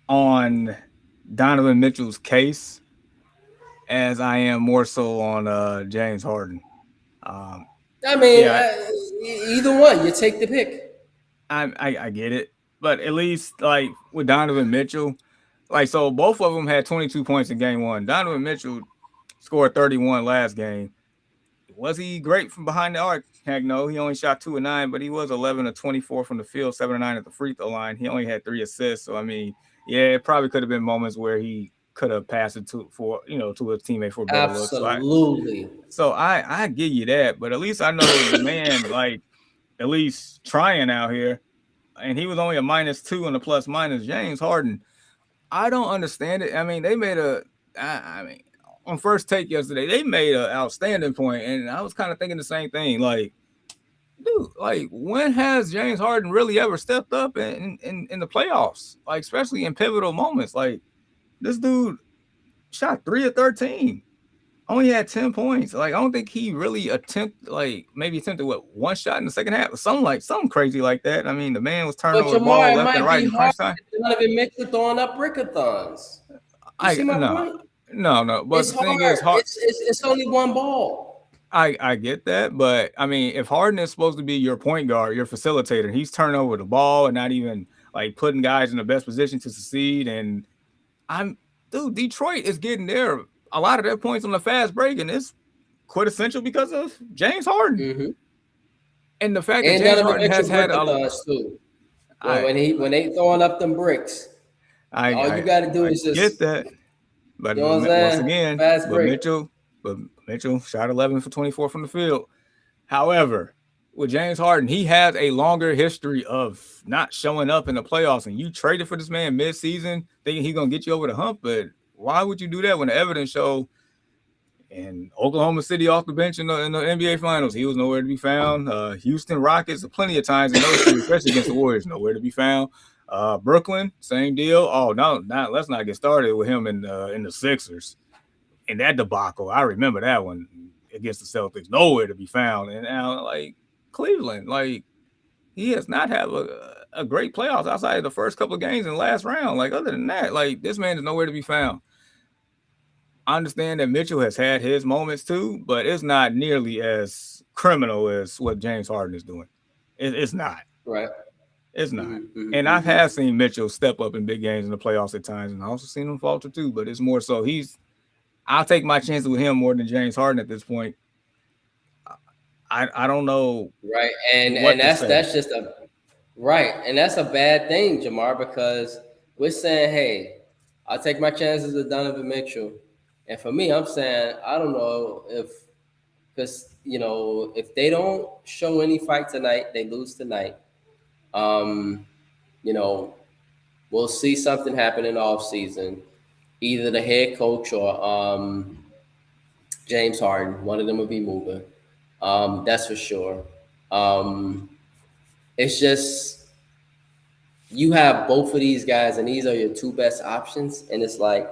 on Donovan Mitchell's case as I am more so on James Harden. I mean, either one, you take the pick. I get it, but at least like with Donovan Mitchell, Like, so both of them had 22 points in game one. Donovan Mitchell scored 31 last game. Was he great from behind the arc? Heck no. He only shot 2 of 9, but he was 11 of 24 from the field, 7 of 9 at the free throw line. He only had 3 assists. So I mean, yeah, it probably could have been moments where he could have passed it to a teammate for a better look. Absolutely. So I give you that, but at least I know the man like at least trying out here, and he was only a -2 on the plus minus. James Harden, I don't understand it. I mean, they made I mean, on First Take yesterday, they made an outstanding point, and I was kind of thinking the same thing. Like, dude, like when has James Harden really ever stepped up in the playoffs? Like, especially in pivotal moments. Like, this dude shot 3 of 13. Only had 10 points. Like, I don't think he really attempted one shot in the second half, something crazy like that. I mean, the man was turning over the ball left and right in crunch time. Donovan Mitchell throwing up brickathons. You see my point? No. But it's the thing hard. is, hard. It's only one ball. I get that, but I mean, if Harden is supposed to be your point guard, your facilitator, he's turning over the ball and not even like putting guys in the best position to succeed. And Detroit is getting there. A lot of their points on the fast break, and it's quintessential because of James Harden. Mm-hmm. And the fact that James Harden has had too. When they throwing up them bricks, all you got to do is just get that. But you know once again, Mitchell shot 11 for 24 from the field. However, with James Harden, he has a longer history of not showing up in the playoffs, and you traded for this man mid-season thinking he's gonna get you over the hump, but why would you do that when the evidence showed in Oklahoma City off the bench in the NBA Finals, he was nowhere to be found. Houston Rockets, plenty of times in those two, especially against the Warriors, nowhere to be found. Brooklyn, same deal. Oh no, let's not get started with him in the Sixers. In that debacle, I remember that one against the Celtics, nowhere to be found. And now, like Cleveland, like he has not had a great playoffs outside of the first couple of games in the last round. Like other than that, like this man is nowhere to be found. I understand that Mitchell has had his moments too, but it's not nearly as criminal as what James Harden is doing. It's not. Right. It's not. Mm-hmm. And I have seen Mitchell step up in big games in the playoffs at times, and I also seen him falter too, but it's more so I'll take my chances with him more than James Harden at this point. I don't know. Right. And that's just and that's a bad thing, Jamar, because we're saying, hey, I'll take my chances with Donovan Mitchell. And for me, I'm saying, I don't know because if they don't show any fight tonight, they lose tonight. We'll see something happen in the offseason. Either the head coach or James Harden, one of them will be moving. That's for sure. It's just you have both of these guys, and these are your two best options, and it's like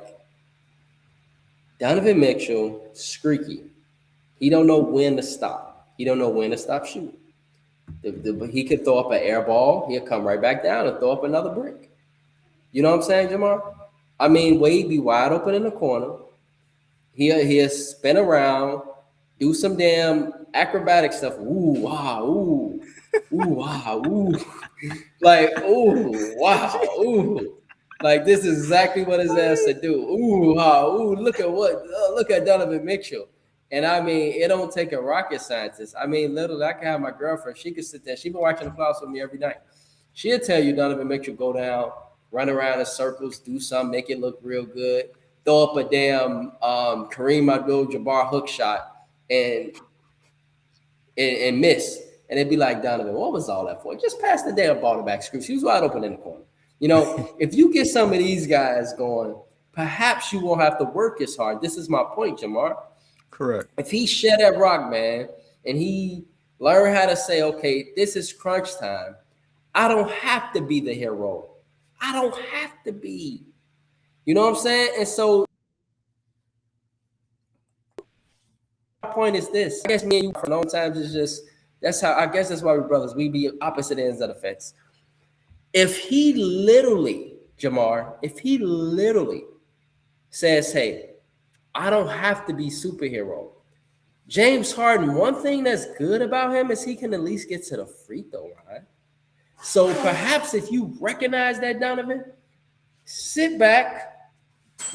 Donovan Mitchell, streaky. He don't know when to stop. He don't know when to stop shooting. He could throw up an air ball. He'll come right back down and throw up another brick. You know what I'm saying, Jamar? I mean, Wade be wide open in the corner. He'll spin around, do some damn acrobatic stuff. Ooh, wow, ooh, ooh, wow, ooh. Like, ooh, wow, ooh. Like, this is exactly what his ass to do. Ooh, wow, ooh, look at Donovan Mitchell. And I mean, it don't take a rocket scientist. I mean, literally, I can have my girlfriend. She can sit there. She been watching the playoffs with me every night. She'll tell you Donovan Mitchell go down, run around in circles, do something, make it look real good, throw up a damn Kareem Abdul-Jabbar hook shot and miss. And it'd be like, Donovan, what was all that for? Just pass the damn ball to back. Screw. She was wide open in the corner. If you get some of these guys going, perhaps you won't have to work as hard. This is my point, Jamar. Correct. If he shed that rock, man, and he learned how to say, okay, this is crunch time, I don't have to be the hero. I don't have to be. You know what I'm saying? And so my point is this. I guess me and you for a long time is just that's why we're brothers. We be opposite ends of the fence. If he literally, Jamar, says, hey, I don't have to be superhero. James Harden, one thing that's good about him is he can at least get to the free throw line. So perhaps if you recognize that, Donovan, sit back,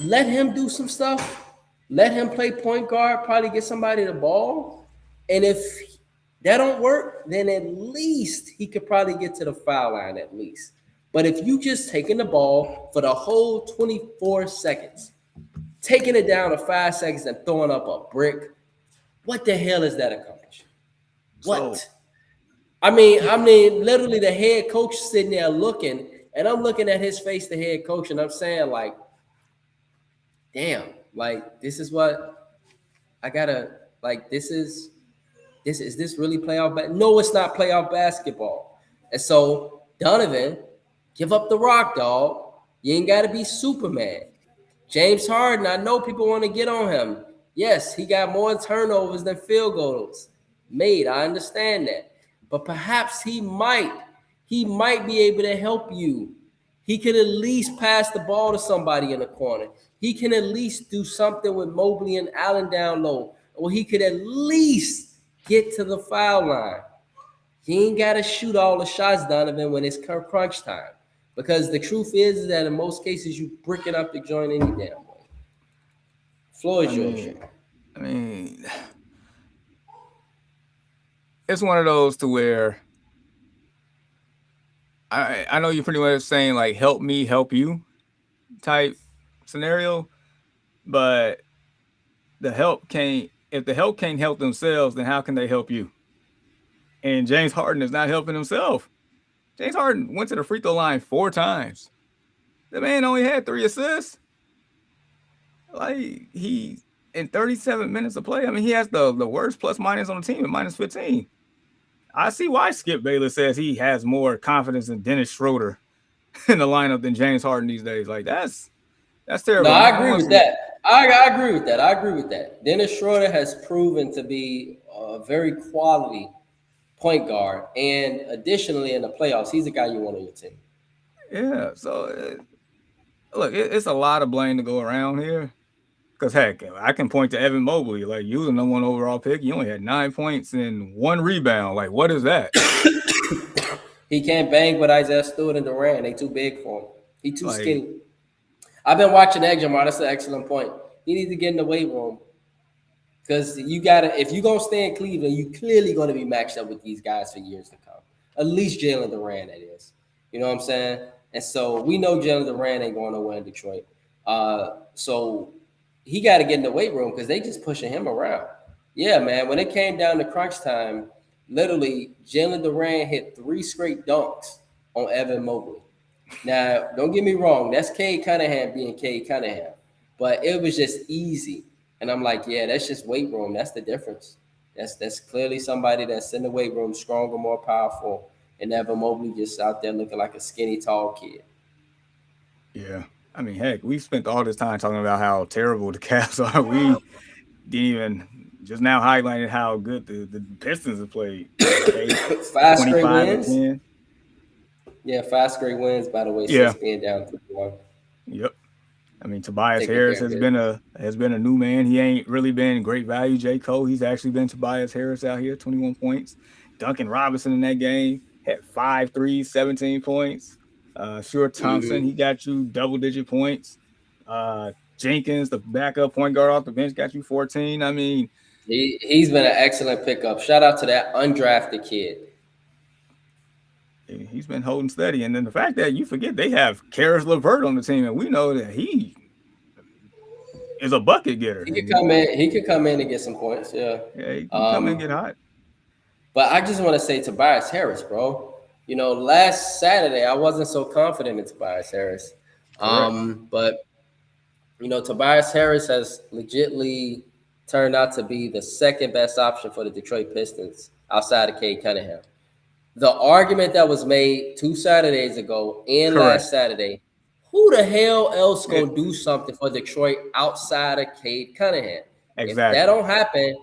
let him do some stuff, let him play point guard, probably get somebody the ball. And if that don't work, then at least he could probably get to the foul line at least. But if you just taking the ball for the whole 24 seconds, taking it down to 5 seconds and throwing up a brick, what the hell is that accomplishing? What? So, I mean, literally the head coach sitting there looking, and I'm looking at his face, the head coach, and I'm saying, like, damn, like, this is what I gotta, like, this is this really playoff? No, it's not playoff basketball. And so, Donovan, give up the rock, dog. You ain't got to be Superman. James Harden, I know people want to get on him. Yes, he got more turnovers than field goals made. I understand that. But perhaps he might be able to help you. He could at least pass the ball to somebody in the corner. He can at least do something with Mobley and Allen down low. Or he could at least get to the foul line. He ain't got to shoot all the shots, Donovan, when it's crunch time. Because the truth is that in most cases, you bricking up the joint any damn way. Floor is yours. I mean, it's one of those to where I know you're pretty much saying like help me help you type scenario, but if the help can't help themselves, then how can they help you? And James Harden is not helping himself. James Harden went to the free throw line 4 times. The man only had 3 assists. Like, he in 37 minutes of play, I mean, he has the worst plus minus on the team at minus 15. I see why Skip Bayless says he has more confidence in Dennis Schroeder in the lineup than James Harden these days. Like, that's terrible. No, I agree with that. I agree with that. I agree with that. Dennis Schroeder has proven to be a very quality point guard, and additionally in the playoffs, he's a guy you want on your team. Yeah, so look, it's a lot of blame to go around here. Because heck, I can point to Evan Mobley. Like, you were the number 1 overall pick. You only had 9 points and 1 rebound. Like, what is that? He can't bang with Isaiah Stewart and Durant. They too big for him. He too skinny. I've been watching Jamar. That's an excellent point. He needs to get in the weight room. Because if you're going to stay in Cleveland, you clearly going to be matched up with these guys for years to come. At least Jalen Durant, that is. You know what I'm saying? And so we know Jalen Durant ain't going nowhere in Detroit. So he got to get in the weight room because they just pushing him around. Yeah, man. When it came down to crunch time, literally Jalen Durant hit 3 straight dunks on Evan Mobley. Now, don't get me wrong. That's Cade Cunningham being Cade Cunningham. But it was just easy. And I'm like, yeah, that's just weight room. That's the difference. That's clearly somebody that's in the weight room, stronger, more powerful. And Evan Mobley just out there looking like a skinny, tall kid. Yeah. I mean, heck, we spent all this time talking about how terrible the Cavs are. We didn't even just now highlighted how good the Pistons have played. 5 straight wins. Yeah, 5 straight wins, by the way, since being down 3-1. Yep. I mean, Tobias Harris has been a new man. He ain't really been great value. J. Cole, he's actually been Tobias Harris out here, 21 points. Duncan Robinson in that game had 5 threes, 17 points. Stuart Thompson, he got you double-digit points. Jenkins, the backup point guard off the bench, got you 14. I mean, he's been an excellent pickup. Shout out to that undrafted kid. He's been holding steady. And then the fact that you forget they have Karis LeVert on the team, and we know that he is a bucket getter. He could come in and get some points. Yeah, he can come in and get hot. But I just want to say Tobias Harris, bro. You know, last Saturday I wasn't so confident in Tobias Harris. But you know, Tobias Harris has legitimately turned out to be the second best option for the Detroit Pistons outside of Cade Cunningham. The argument that was made 2 Saturdays ago and last Saturday, who the hell else gonna do something for Detroit outside of Cade Cunningham? Exactly. If that don't happen,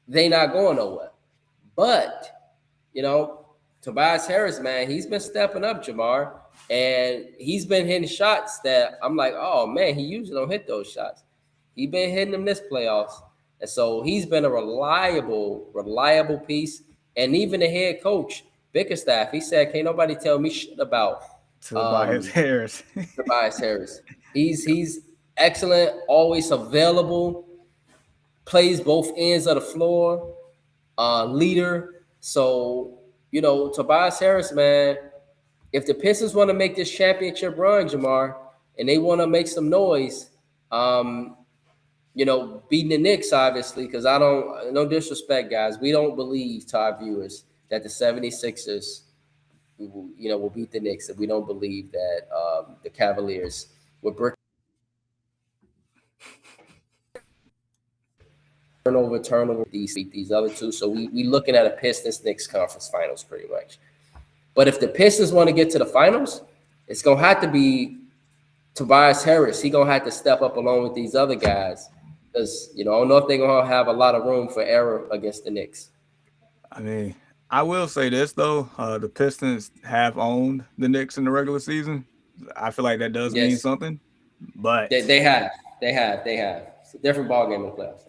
they not going nowhere. But, you know, Tobias Harris, man, he's been stepping up, Jamar, and he's been hitting shots that I'm like, oh, man, he usually don't hit those shots. He's been hitting them this playoffs. And so he's been a reliable piece. And even the head coach, Bickerstaff, he said, can't nobody tell me shit about Tobias Harris. Tobias Harris. He's excellent, always available, plays both ends of the floor, leader. So, Tobias Harris, man, if the Pistons want to make this championship run, Jamar, and they want to make some noise, beating the Knicks, obviously, because no disrespect, guys, we don't believe to our viewers that the 76ers, will beat the Knicks, and we don't believe that the Cavaliers will break turnover these other two. So we looking at a Pistons-Knicks conference finals pretty much. But if the Pistons want to get to the finals, it's going to have to be Tobias Harris. He's going to have to step up along with these other guys because, I don't know if they're going to have a lot of room for error against the Knicks. I mean, I will say this, though. The Pistons have owned the Knicks in the regular season. I feel like that does mean something. But They have. It's a different ballgame in the playoffs.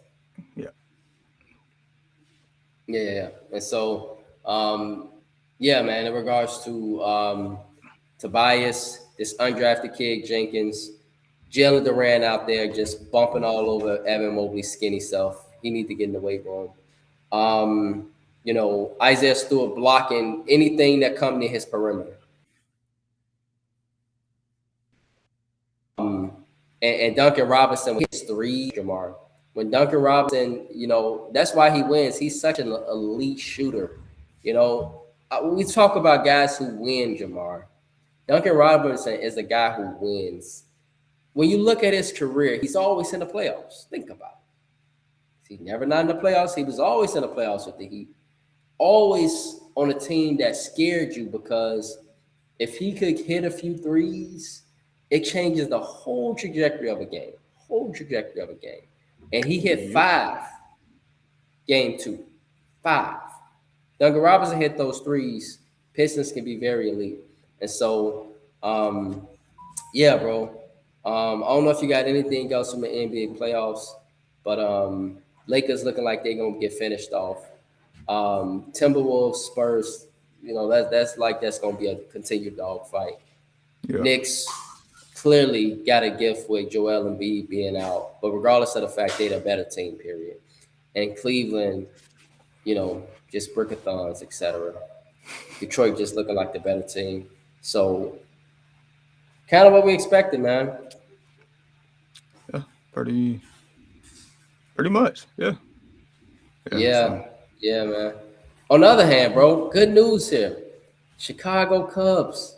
Yeah. And so, man, in regards to Tobias, this undrafted kid, Jenkins, Jalen Duran out there just bumping all over Evan Mobley's skinny self. He needs to get in the weight room. Isaiah Stewart blocking anything that comes near his perimeter. And Duncan Robinson with his three, Jamar. When Duncan Robinson, that's why he wins. He's such an elite shooter. We talk about guys who win, Jamar. Duncan Robinson is a guy who wins. When you look at his career, he's always in the playoffs. Think about it. He's never not in the playoffs. He was always in the playoffs with the Heat. Always on a team that scared you because if he could hit a few threes, it changes the whole trajectory of a game. And he hit 5 game 2. 5. Duncan Robinson hit those threes. Pistons can be very elite. And so, bro. I don't know if you got anything else from the NBA playoffs, but Lakers looking like they're going to get finished off. Timberwolves, Spurs, that's going to be a continued dog fight. Yeah. Knicks clearly got a gift with Joel Embiid being out, but regardless of the fact, they're a better team, period. And Cleveland, just brickathons, etc. Detroit just looking like the better team. So, kind of what we expected, man. Yeah, pretty much, yeah. Yeah, man. On the other hand, bro, good news here. Chicago Cubs,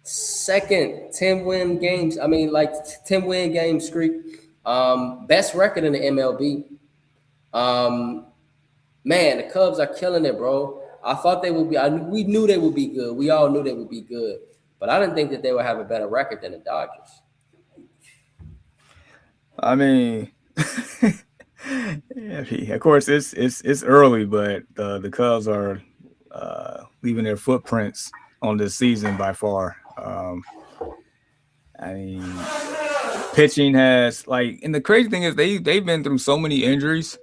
second 10-win games. 10-win game streak. Best record in the MLB. Man, the Cubs are killing it, bro. I thought they would be. We knew they would be good. We all knew they would be good. But I didn't think that they would have a better record than the Dodgers. I mean, of course, it's early, but the Cubs are leaving their footprints on this season by far. Pitching has and the crazy thing is they've been through so many injuries,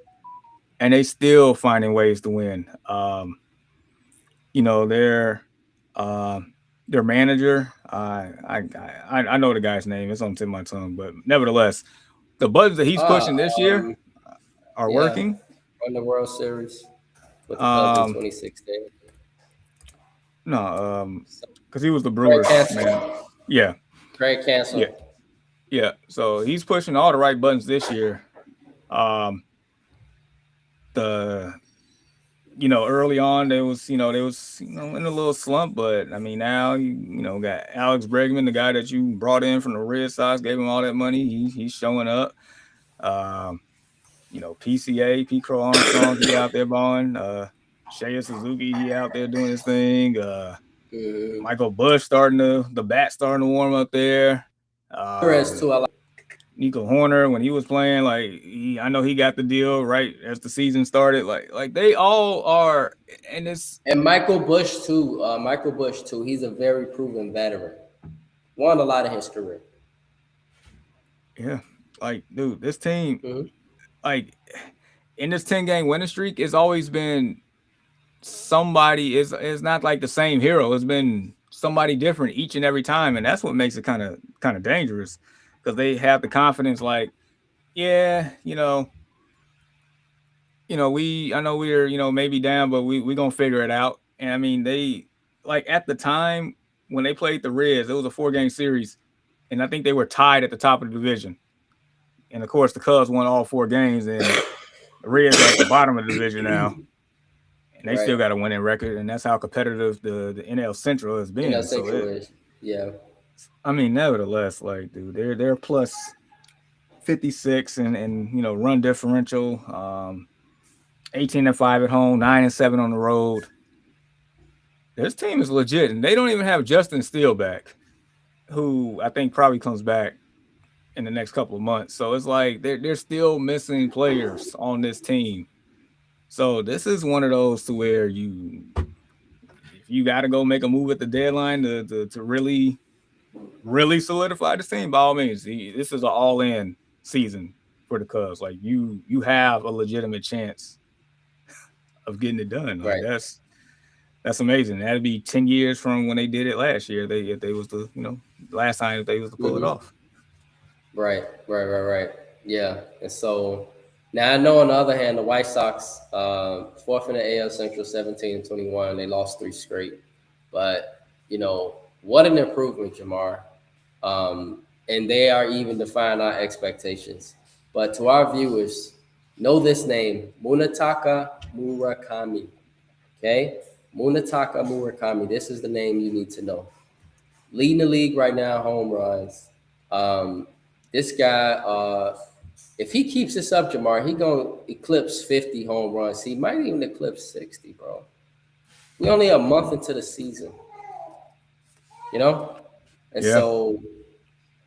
and they still finding ways to win. Their manager, I know the guy's name. It's on the tip of my tongue, but nevertheless, the buttons that he's pushing this year are working. On the World Series with the Cubs in 2016. No, because he was the Brewers man. Yeah. Craig Cancel. Yeah. So he's pushing all the right buttons this year. Early on they was in a little slump, but now got Alex Bregman, the guy that you brought in from the Red Sox, gave him all that money. He's showing up. PCA, Pete Crow Armstrong, he out there balling. Shea Suzuki, he out there doing his thing. Michael Bush the bat starting to warm up there. Nico Horner, when he was playing, I know he got the deal right as the season started. Like they all are, and Michael Bush too. He's a very proven veteran. Won a lot of his career. Yeah, dude, this team, in this 10-game winning streak, it's always been somebody. Is not like the same hero. It's been somebody different each and every time, and that's what makes it kind of dangerous because they have the confidence, like, yeah, I know we're maybe down, but we gonna figure it out. And I mean, they like at the time when they played the Reds, it was a 4-game series, and I think they were tied at the top of the division. And of course, the Cubs won all 4 games, and the Reds are at the bottom of the division now, and they Right. still got a winning record, and that's how competitive the NL Central has been. So Central is. Yeah. I mean, nevertheless, like, dude, they're plus 56 and run differential, 18-5 at home, 9-7 on the road. This team is legit, and they don't even have Justin Steele back, who I think probably comes back in the next couple of months. So it's like they're still missing players on this team. So this is one of those to where if you got to go make a move at the deadline to really solidify this team, by all means, this is an all-in season for the Cubs. Like you have a legitimate chance of getting it done. Like that's amazing. That'd be 10 years from when they did it last year. If they was the last time they was to pull it off. Right. Yeah. And so now I know on the other hand, the White Sox, fourth in the AL Central, 17-21. They lost 3 straight. But, what an improvement, Jamar. And they are even defying our expectations. But to our viewers, know this name, Munetaka Murakami. Okay? Munetaka Murakami. This is the name you need to know. Leading the league right now, home runs. This guy, if he keeps this up, Jamar, he gonna eclipse 50 home runs. He might even eclipse 60, bro. We only a month into the season, and so,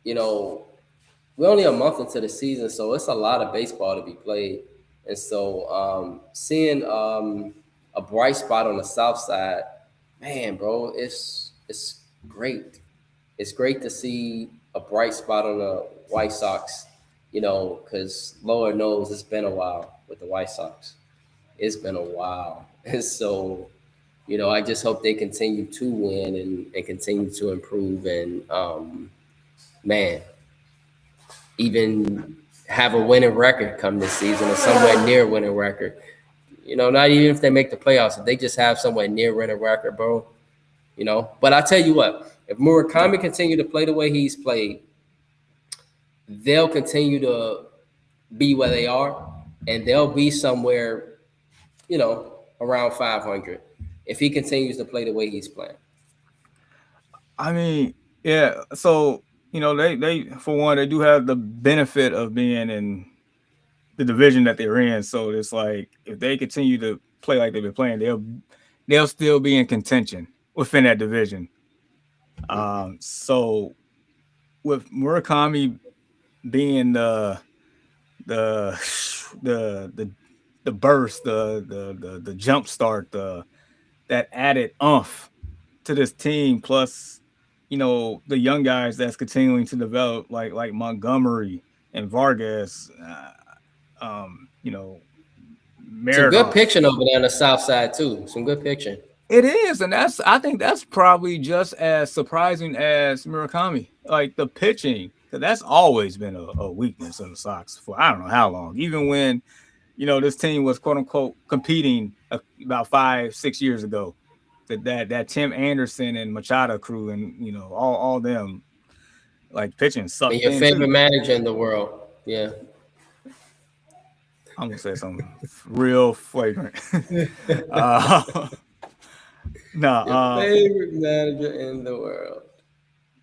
we're only a month into the season, so it's a lot of baseball to be played. And so, seeing a bright spot on the south side, man, bro, it's great. It's great to see a bright spot on the White Sox, because Lord knows it's been a while with the White Sox. It's been a while. And so, I just hope they continue to win and continue to improve and, man, even have a winning record come this season or somewhere near winning record. Not even if they make the playoffs, if they just have somewhere near winning record, bro. But I tell you what, if Murakami continue to play the way he's played, they'll continue to be where they are, and they'll be somewhere, around 500 if he continues to play the way he's playing. I mean, yeah. So they for one, they do have the benefit of being in the division that they're in. So it's like if they continue to play like they've been playing, they'll still be in contention within that division. So with Murakami being the burst, the jump start, that added oomph to this team, plus the young guys that's continuing to develop, like Montgomery and Vargas, Some good pitching over there on the south side too. Some good pitching. It is, and I think that's probably just as surprising as Murakami, like the pitching, because that's always been a weakness in the Sox for I don't know how long. Even when this team was quote unquote competing about 5-6 years ago, that Tim Anderson and Machado crew and all them, like, pitching sucked. And your favorite manager in the world, yeah. I'm gonna say something real flagrant. Your favorite manager in the world.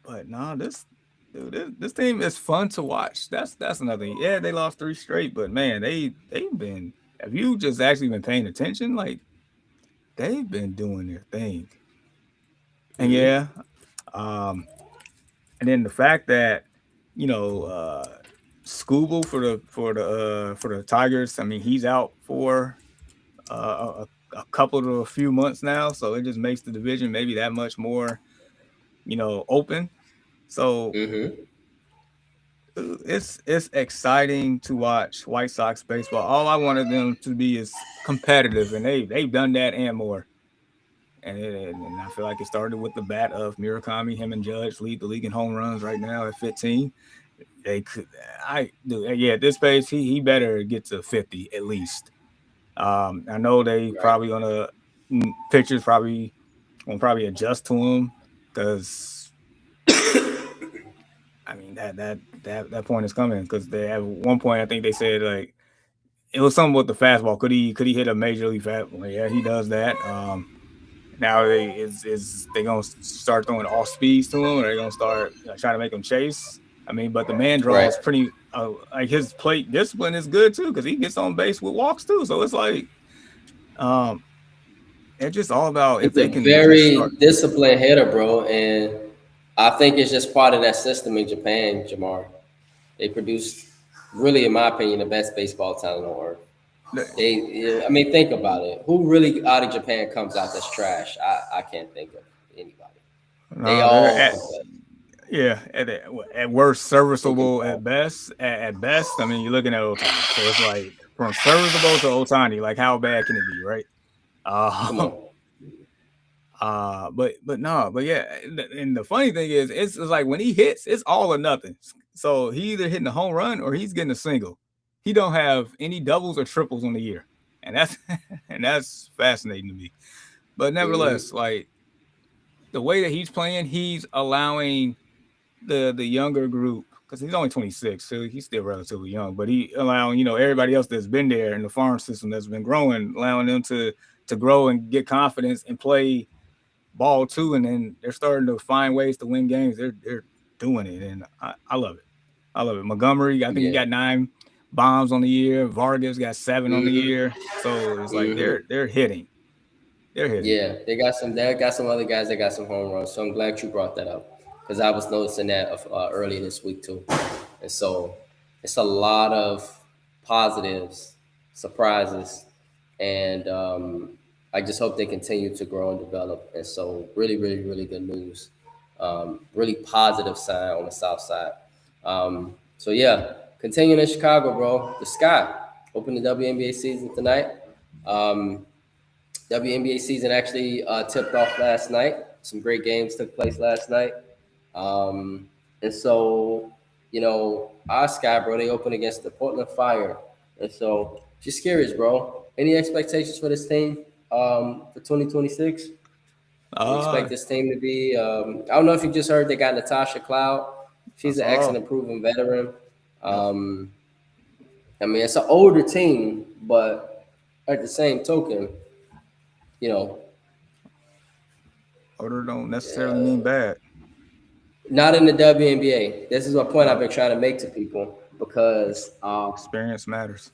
But this team is fun to watch. That's another thing. Yeah, they lost 3 straight, but man, they've been. Have you just actually been paying attention? Like, they've been doing their thing. And yeah, and then the fact that Skubal for the Tigers. I mean, he's out for a couple to a few months now, so it just makes the division maybe that much more, open. So it's exciting to watch White Sox baseball. All I wanted them to be is competitive, and they've done that and more. And I feel like it started with the bat of Murakami. Him and Judge lead the league in home runs right now at 15. They could, yeah, at this pace, he better get to 50 at least. I know they Right. probably gonna pitchers probably gonna probably adjust to him because I mean that point is coming because they at one point I think they said like it was something with the fastball. Could he hit a major league fastball? Yeah, he does that. Now is they gonna start throwing off speeds to him, or they gonna start trying to make him chase? I mean, but the man Right. draws pretty like his plate discipline is good too because he gets on base with walks too. So it's like um, it's just all about if He's they a can just start. very disciplined hitter, bro, and I think it's just part of that system in Japan, Jamar. They produce, really, in my opinion, the best baseball talent on earth. I mean, think about it. Who really out of Japan comes out that's trash? I can't think of anybody. They No, they're all at compete. yeah at worst They serviceable compete. at best. At best, I mean you're looking at Otani, so it's like from serviceable to Otani, like how bad can it be, right? Come Uh, on. but no, but yeah, and the funny thing is, it's like when he hits, it's all or nothing. So he either hitting a home run or he's getting a single. He don't have any doubles or triples on the year, and that's and that's fascinating to me. But nevertheless, Hmm. like the way that he's playing, he's allowing the younger group because he's only 26, so he's still relatively young. But he allowing everybody else that's been there in the farm system that's been growing, allowing them to grow and get confidence and play ball too, and then they're starting to find ways to win games. They're doing it, and I love it. I love it. Montgomery, I think he Yeah. got 9 bombs on the year. Vargas got 7 on the Hmm. year. So it's like Hmm. they're hitting. They're hitting. Yeah, they got some. They got some other guys that got some home runs. So I'm glad you brought that up because I was noticing that earlier this week too. And so it's a lot of positives, surprises, and I just hope they continue to grow and develop. And so really, really, really good news. Really positive sign on the south side. So yeah, continuing in Chicago, bro. The Sky open the WNBA season tonight. Um, WNBA season actually tipped off last night. Some great games took place last night. Um, and so, our Sky, bro, they open against the Portland Fire. And so, just curious, bro. Any expectations for this team for 2026? You expect Uh, this team to be, I don't know if you just heard they got Natasha Cloud. I She's an saw. excellent, proven veteran. Yep. Um, I mean, it's an older team, but at the same token, you know, Order don't necessarily mean bad. not in the WNBA. This is a point I've been trying to make to people because Experience matters.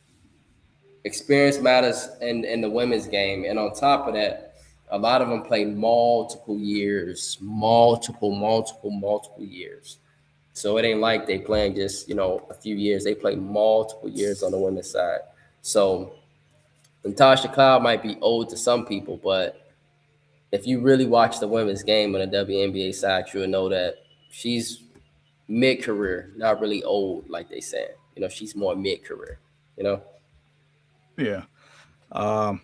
experience matters in the women's game. And on top of that, a lot of them play multiple years, multiple years. So it ain't like they playing just, a few years. They play multiple years on the women's side. So Natasha Cloud might be old to some people, but if you really watch the women's game on the WNBA side, you'll know that she's mid career, not really old like they said. She's more mid career. You know. Yeah. Um,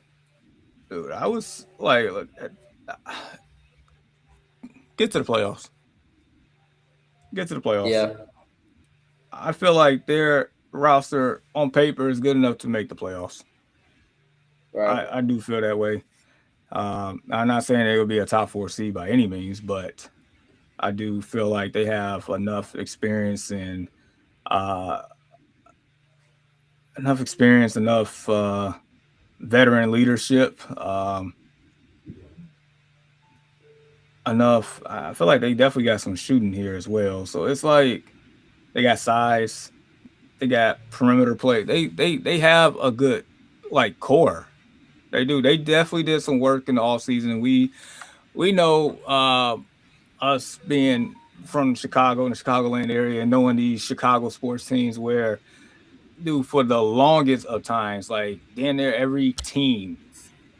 dude, I was like, look, get to the playoffs. Get to the playoffs. Yeah. I feel like their roster on paper is good enough to make the playoffs. Right. I do feel that way. I'm not saying they will be a top 4 seed by any means, but I do feel like they have uh, enough veteran leadership, enough. I feel like they definitely got some shooting here as well. So it's like they got size, they got perimeter play. They have a good like core. They do. They definitely did some work in the off season. We know us being from Chicago and the Chicagoland area and knowing these Chicago sports teams where dude for the longest of times, like damn near every team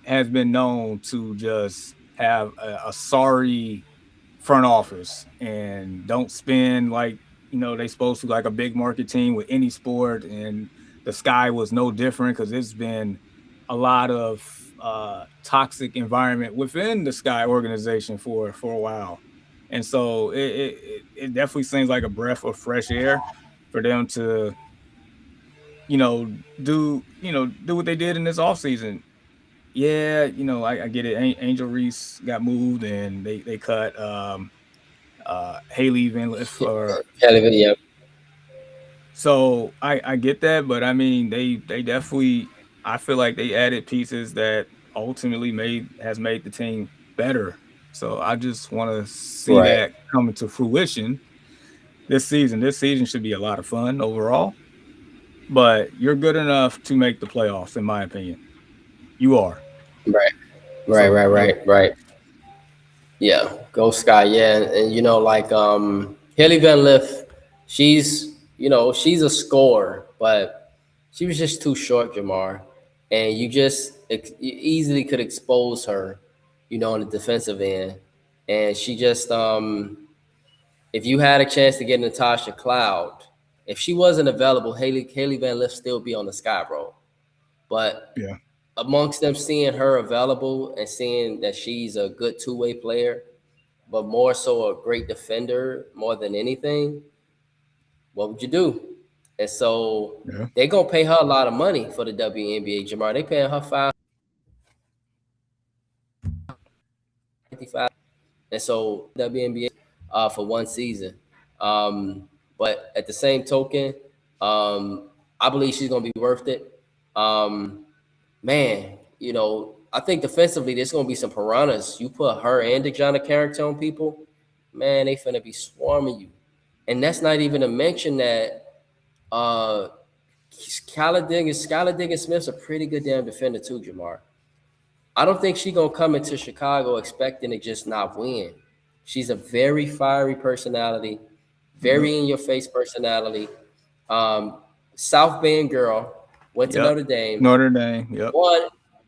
has been known to just have a sorry front office and don't spend like they supposed to like a big market team with any sport, and the Sky was no different because it's been a lot of toxic environment within the Sky organization for a while, and so it definitely seems like a breath of fresh air for them to do what they did in this offseason. Yeah, I get it. Angel Reese got moved, and they cut Haley Van Lith for. Yeah. So I get that, but I mean they definitely, I feel like they added pieces that ultimately made the team better. So I just want to see Right. that coming to fruition this season. This season should be a lot of fun overall, but you're good enough to make the playoffs, in my opinion. You are. Right. Right. So Right. go. Right. Right. Yeah. Go Sky. Yeah. And Haley Van Lith, she's a scorer, but she was just too short, Jamar. And you easily could expose her, on the defensive end. And she just if you had a chance to get Natasha Cloud, if she wasn't available, Haley Van Lith still be on the Sky, bro. But Yeah. amongst them seeing her available and seeing that she's a good two-way player, but more so a great defender more than anything, what would you do? And so Yeah. they're gonna pay her a lot of money for the WNBA, Jamar. They paying her 555, and so WNBA for one season. But at the same token, I believe she's gonna be worth it. Man, I think defensively there's gonna be some piranhas. You put her and DeJounte Carrington on people, man, they finna be swarming you. And that's not even to mention that Skylar Diggins Smith's a pretty good damn defender too, Jamar. I don't think she's gonna come into Chicago expecting to just not win. She's a very fiery personality, very in your face personality. South Bend girl, went to Yep. Notre Dame, Notre Dame. Yep.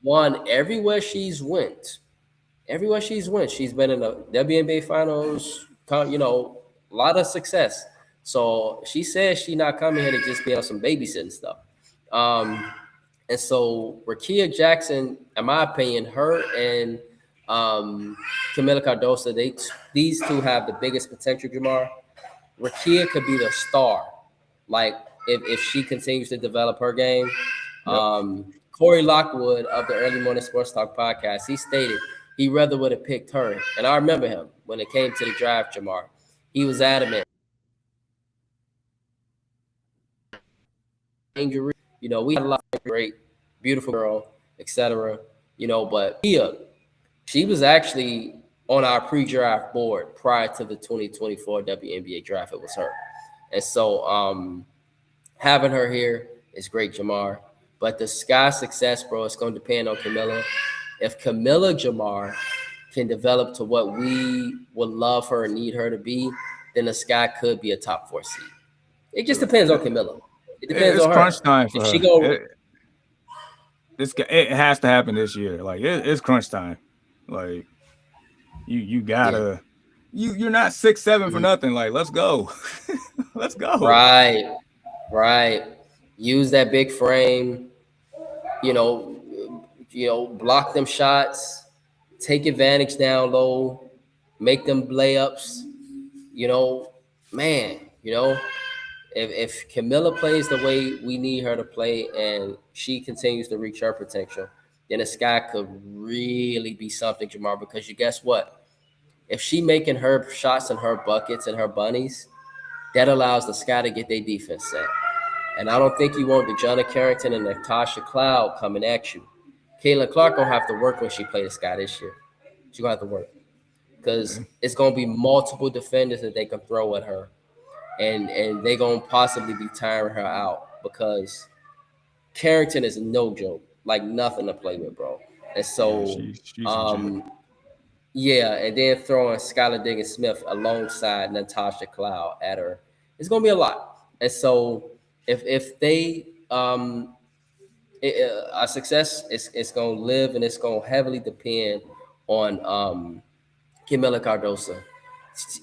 won everywhere she's went. Everywhere she's went, she's been in the WNBA finals, a lot of success. So she says she's not coming here to just be on some babysitting stuff. And so Rakia Jackson, in my opinion, her and Camila Cardoso, these two have the biggest potential, Jamar. Rakia could be the star. Like if she continues to develop her game. Yep. Corey Lockwood of the Early Morning Sports Talk podcast, he stated he rather would have picked her. And I remember him when it came to the draft, Jamar. He was adamant. Injury, we had a lot of great, beautiful girl, etc. But she was actually on our pre-draft board prior to the 2024 WNBA draft. It was her. And so having her here is great, Jamar. But the Sky success, bro, it's going to depend on Camila. If Camila Jamar can develop to what we would love her and need her to be, then the Sky could be a top 4 seed. It just depends on Camila. It depends It's on her. crunch time for if her. she go, It has to happen this year. Like it's crunch time. Like you gotta. You're not 6'7" for nothing. Like let's go. Let's go. Right. Use that big frame. Block them shots. Take advantage down low. Make them layups. Man. If Camila plays the way we need her to play and she continues to reach her potential, then the Sky could really be something, Jamar. Because you guess what? If she making her shots and her buckets and her bunnies, that allows the Sky to get their defense set. And I don't think you want DeJounte Carrington and Natasha Cloud coming at you. Caitlin Clark gonna have to work when she play the Sky this year. She's gonna have to work because it's gonna be multiple defenders that they can throw at her, and they gonna possibly be tiring her out because Carrington is no joke, like nothing to play with, bro. And so, she's yeah, and then throwing Skylar Diggins Smith alongside Natasha Cloud at her, it's gonna be a lot. And so, if they our success is gonna live and it's gonna heavily depend on Camila Cardoso.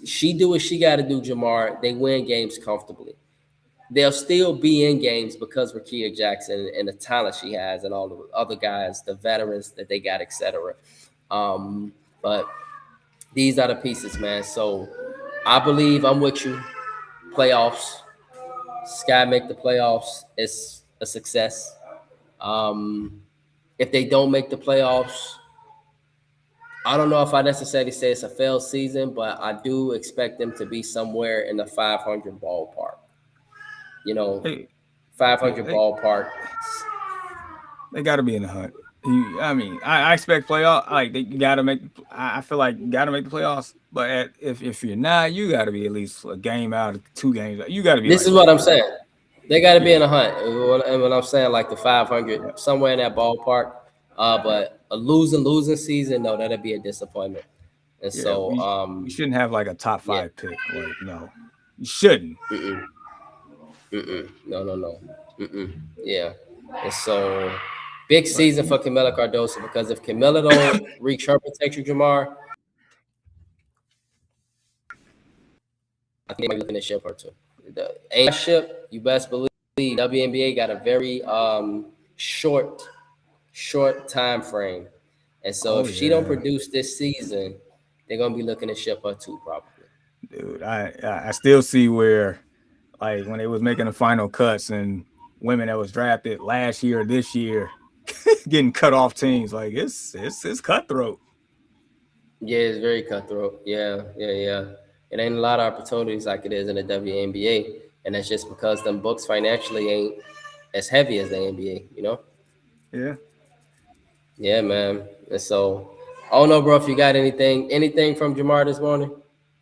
She do what she got to do, Jamar. They win games comfortably. they'll still be in games because Rickea Jackson and the talent she has and all the other guys, the veterans that they got, etc. But these are the pieces, man. So I believe I'm with you. Playoffs. Sky make the playoffs. It's a success. If they don't make the playoffs, I don't know if I necessarily say it's a failed season, but I do expect them to be somewhere in the 500 ballpark. You know, 500 ballpark. They got to be in the hunt. I mean, I expect playoff. Like they got to make. I feel like you got to make the playoffs. But if you're not, you got to be at least a game out, 2 games. You got to be. This is what I'm saying. They got to be in a hunt. And when I'm saying like the 500, somewhere in that ballpark. But a losing season, no, that'd be a disappointment. And so we shouldn't have like a top 5 pick. Like, no, you shouldn't. No. Yeah. And so big season for Kamilla Cardoso, because if Kamilla don't reach her potential, Jamar, I think I'm looking to ship her too. The A ship, you best believe WNBA got a very short time frame. And so if she don't produce this season, they're gonna be looking to ship her too, probably. Dude, I still see where, like, when they was making the final cuts and women that was drafted last year or this year getting cut off teams, like it's cutthroat. Yeah, it's very cutthroat. Yeah. It ain't a lot of opportunities like it is in the WNBA, and that's just because them books financially ain't as heavy as the NBA, you know? Yeah, man. And so I don't know, bro, if you got anything from Jamar this morning.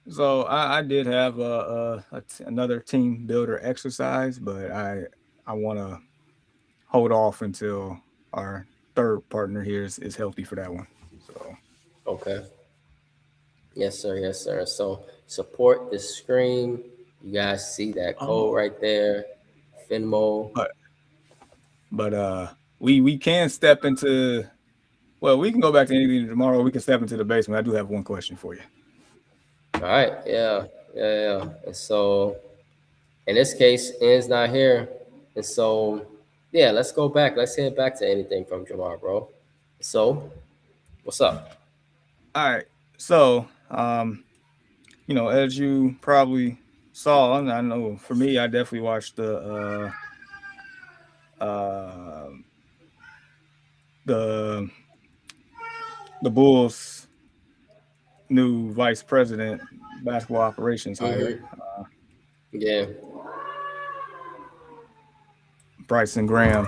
So I did have another team builder exercise, but I want to hold off until our third partner here is healthy for that one. So okay. Yes, sir. So support the screen. You guys see that code right there, Finmo. But we can step into. Well, we can go back to anything tomorrow. We can step into the basement. I do have one question for you. All right. Yeah. And so, in this case, N's not here. And so, yeah, let's go back. Let's head back to anything from Jamar, bro. So, what's up? All right. So, as you probably saw, I know for me, I definitely watched the Bulls' new vice president, basketball operations hire. Yeah. Bryson Graham.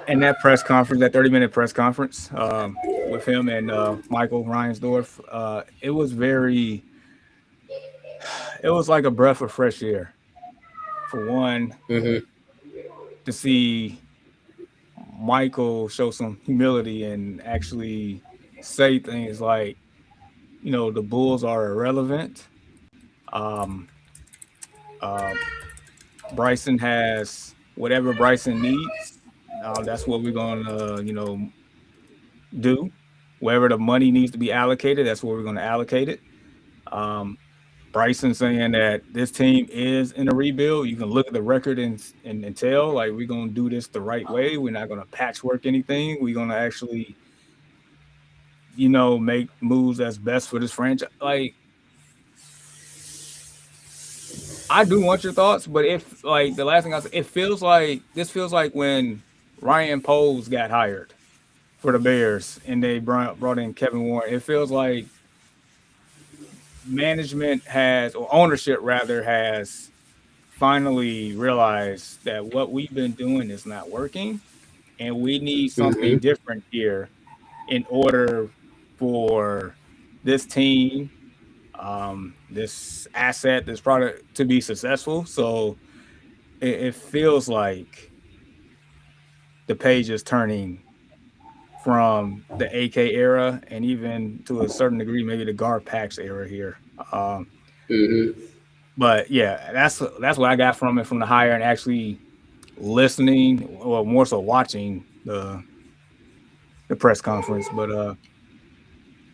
And that press conference, that 30-minute press conference with him and Michael Reinsdorf, it was like a breath of fresh air. For one, to see Michael show some humility and actually say things like, the Bulls are irrelevant. Bryson has whatever Bryson needs. That's what we're going to, do. Wherever the money needs to be allocated, that's where we're going to allocate it. Bryson saying that this team is in a rebuild. You can look at the record and tell, like, we're going to do this the right way. We're not going to patchwork anything. We're going to actually, make moves that's best for this franchise. Like, I do want your thoughts, but if, like, the last thing I said, this feels like when Ryan Poles got hired for the Bears and they brought in Kevin Warren. It feels like management ownership has finally realized that what we've been doing is not working, and we need something different here in order for this team, this asset, this product to be successful. So it feels like the page is turning from the AK era and even to a certain degree, maybe the Gar Pax era here. But yeah, that's what I got from it, from the hire, and actually listening, or more so watching the press conference. But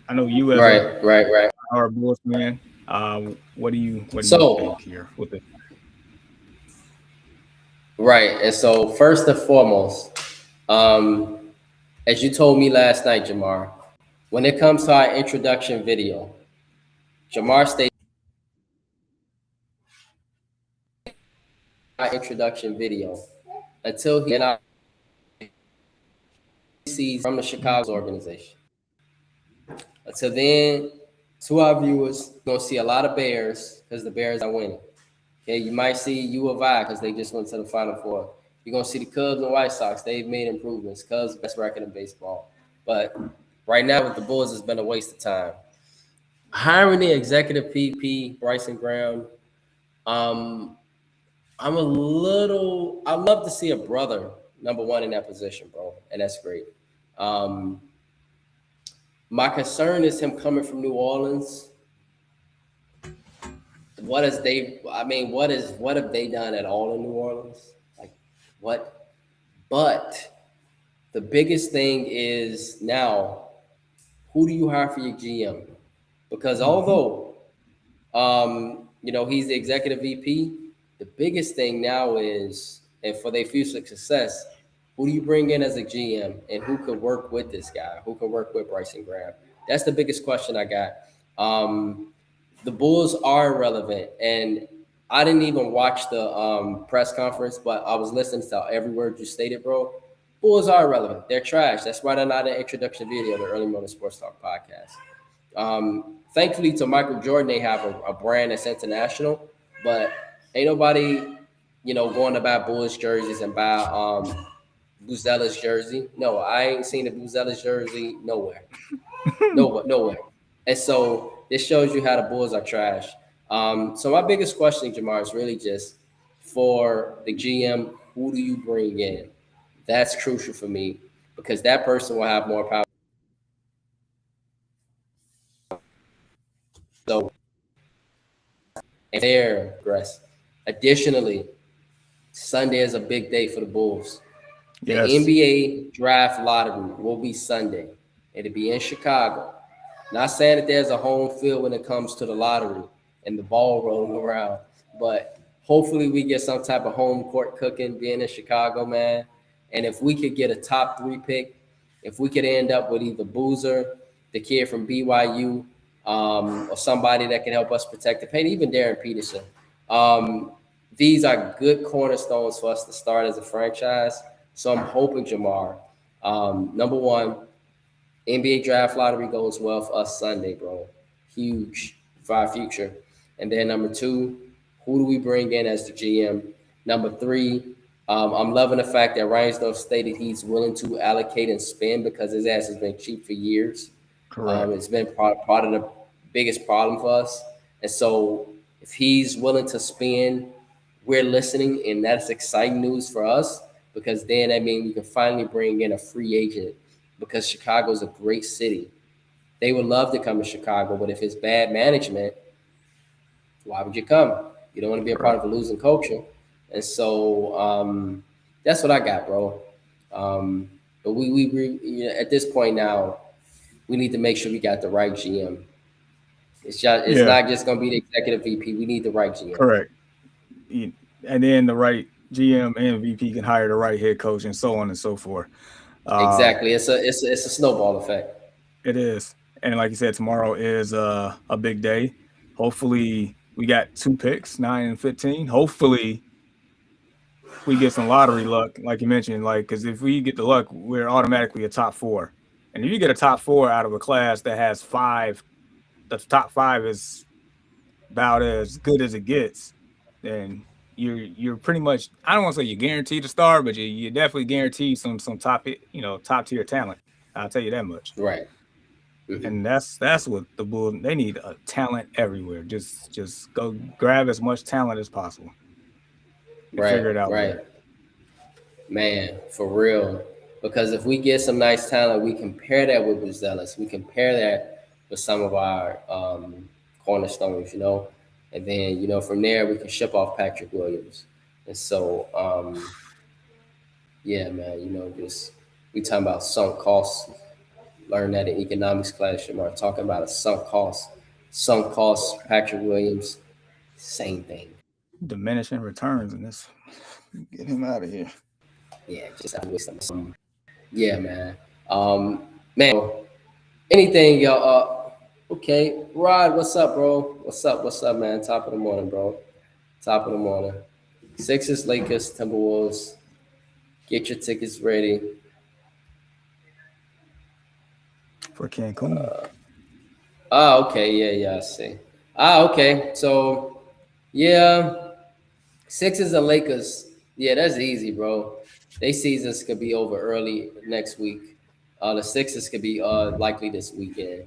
I know you as right. our Bulls man, What do you So, think here with it? right. And so, first and foremost, um, as you told me last night, Jamar, when it comes to our introduction video, Jamar stated our introduction video until he and I sees from the Chicago organization. Until then, to our viewers, you're gonna see a lot of Bears because the Bears are winning. Okay, you might see U of I because they just went to the Final Four. You're gonna see the Cubs and White Sox. They've made improvements. Cubs best record in baseball. But right now with the Bulls, it's been a waste of time. Hiring the executive VP, Bryson Graham. Um, I'm a little. I love to see a brother number one in that position, bro, and that's great. Um, my concern is him coming from New Orleans. What has they? I mean, what have they done at all in New Orleans? Like what? But the biggest thing is now, who do you hire for your GM? Because Mm-hmm. although he's the executive VP, the biggest thing now is, and for their future success, who do you bring in as a GM and who could work with this guy? Who could work with Bryson Graham? That's the biggest question I got. The Bulls are irrelevant, and I didn't even watch the press conference, but I was listening to every word you stated, bro. Bulls are irrelevant. They're trash. That's why they're not an introduction video to Early Morning Sports Talk podcast. Thankfully, to Michael Jordan, they have a brand that's international, but ain't nobody, going to buy Bulls jerseys and buy Buzella's jersey. No, I ain't seen a Buzella's jersey nowhere. Nowhere. And so this shows you how the Bulls are trash. So my biggest question, Jamar, is really just for the GM, who do you bring in? That's crucial for me because that person will have more power. So and there, Gress. Additionally, Sunday is a big day for the Bulls. The Yes. NBA draft lottery will be Sunday. It'll be in Chicago. Not saying that there's a home field when it comes to the lottery and the ball rolling around, but hopefully we get some type of home court cooking being in Chicago, man. And if we could get a top 3 pick, if we could end up with either Boozer, the kid from BYU, or somebody that can help us protect the paint, even Darren Peterson. Um, these are good cornerstones for us to start as a franchise. So I'm hoping, Jamar, number one, NBA draft lottery goes well for us Sunday, bro. Huge for our future. And then number two, who do we bring in as the GM? Number three, I'm loving the fact that Reinsdorf stated he's willing to allocate and spend because his ass has been cheap for years. Correct. It's been part of the biggest problem for us. And so if he's willing to spend, we're listening, and that's exciting news for us because then that means we can finally bring in a free agent because Chicago's a great city. They would love to come to Chicago, but if it's bad management, why would you come? You don't want to be a part Correct. of a losing culture. And so that's what I got, bro. But at this point now, we need to make sure we got the right GM. It's Yeah. not just gonna be the executive VP. We need the right GM. Correct. And then the right GM and VP can hire the right head coach and so on and so forth. Um, Exactly. It's a snowball effect. it is. And like you said, tomorrow is a big day. Hopefully, we got 2 picks, 9 and 15. Hopefully, we get some lottery luck, like you mentioned. Like, because if we get the luck, we're automatically a top 4. And if you get a top 4 out of a class that has 5, the top 5 is about as good as it gets, then you're pretty much, I don't want to say you're guaranteed to star, but you definitely guaranteed some top tier talent. I'll tell you that much. Right. Hmm. And that's what the Bulls, they need, talent everywhere. Just go grab as much talent as possible and Right. figure it out Right. there. Man, for real. Because if we get some nice talent, we compare that with Buzelis. We compare that with some of our cornerstones, and then from there we can ship off Patrick Williams. And so, yeah, man, just we talking about sunk costs. Learn that in economics class, Shamar, talking about a sunk cost sunk cost Patrick Williams, same thing. Diminishing returns in this. Get him out of here. Yeah, just have to waste some. Yeah, man. Man, anything, y'all. Okay, Rod, what's up, bro? What's up, man? Top of the morning, bro. Top of the morning. Sixers, Lakers, Timberwolves. Get your tickets ready for Cancun. Okay, yeah, I see. Okay. So, yeah, Sixers and Lakers. Yeah, that's easy, bro. They seasons could be over early next week. The Sixers could be likely this weekend.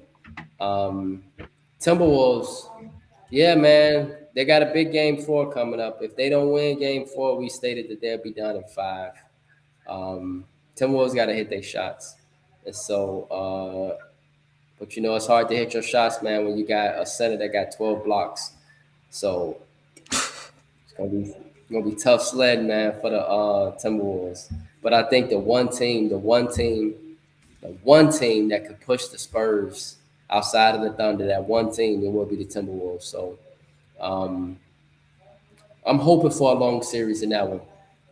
Timberwolves. Yeah, man, they got a big game 4 coming up. If they don't win game 4, we stated that they'll be down in 5. Timberwolves got to hit their shots, and so. But it's hard to hit your shots, man, when you got a center that got 12 blocks. So it's gonna be tough sled, man, for the Timberwolves. But I think the one team that could push the Spurs outside of the Thunder, that one team, it will be the Timberwolves. So I'm hoping for a long series in that one,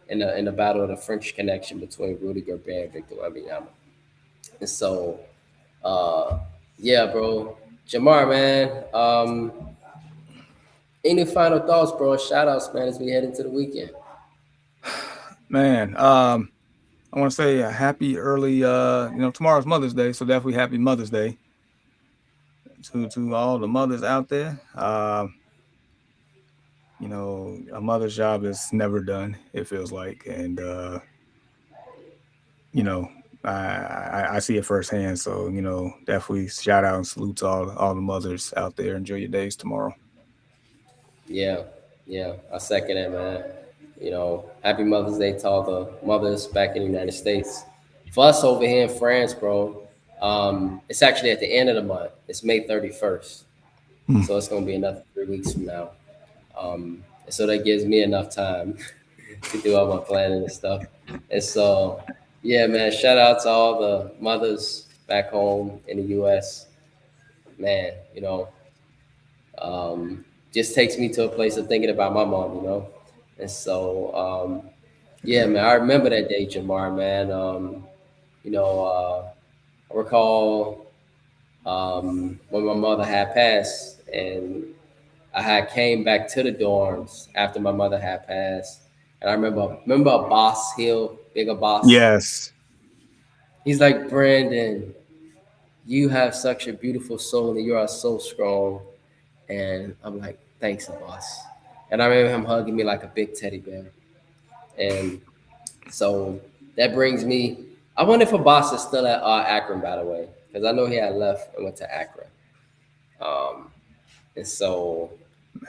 in the battle of the French connection between Rudy Gobert and Victor Wembanyama. And so. Yeah, bro. Jamar, man. Any final thoughts, bro? Shout outs, man, as we head into the weekend. Man, I want to say a happy early, tomorrow's Mother's Day, so definitely happy Mother's Day to all the mothers out there. A mother's job is never done, it feels like. And, I see it firsthand. So, definitely shout out and salute to all the mothers out there. Enjoy your days tomorrow. Yeah, I second it, man. Happy Mother's Day to all the mothers back in the United States. For us over here in France, bro, it's actually at the end of the month. It's May 31st. So it's going to be another 3 weeks from now. So that gives me enough time to do all my planning and stuff. And so... yeah, man, shout out to all the mothers back home in the U.S. Man, just takes me to a place of thinking about my mom, And so, yeah, man, I remember that day, Jamar, man. I recall when my mother had passed and I had came back to the dorms after my mother had passed. And I remember Boss Hill, Bigger Boss. Yes. He's like, Brandon, you have such a beautiful soul and you are so strong. And I'm like, thanks, boss. And I remember him hugging me like a big teddy bear. And so that brings me, I wonder if a boss is still at Akron, by the way, because I know he had left and went to Akron. And so,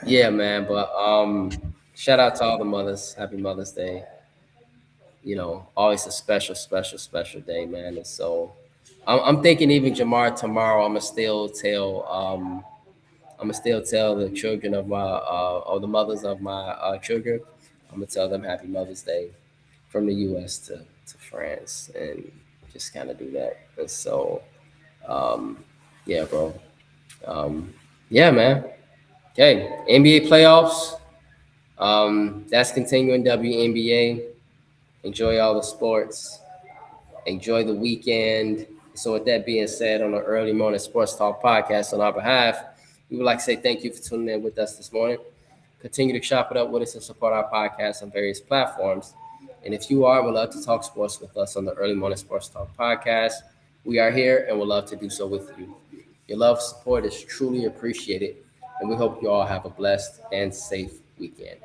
yeah, man, but shout out to all the mothers. Happy Mother's Day. Always a special, special, special day, man. And so I'm thinking even Jamar tomorrow, I'm gonna still tell the children of my or the mothers of my children, I'm gonna tell them Happy Mother's Day from the US to France and just kind of do that. And so yeah, bro. Yeah, man. Okay, NBA playoffs. That's continuing WNBA. Enjoy all the sports. Enjoy the weekend. So with that being said, on the Early Morning Sports Talk podcast on our behalf, we would like to say thank you for tuning in with us this morning. Continue to shop it up with us and support our podcast on various platforms. And if you would love to talk sports with us on the Early Morning Sports Talk podcast, we are here and would love to do so with you. Your love support is truly appreciated, and we hope you all have a blessed and safe weekend.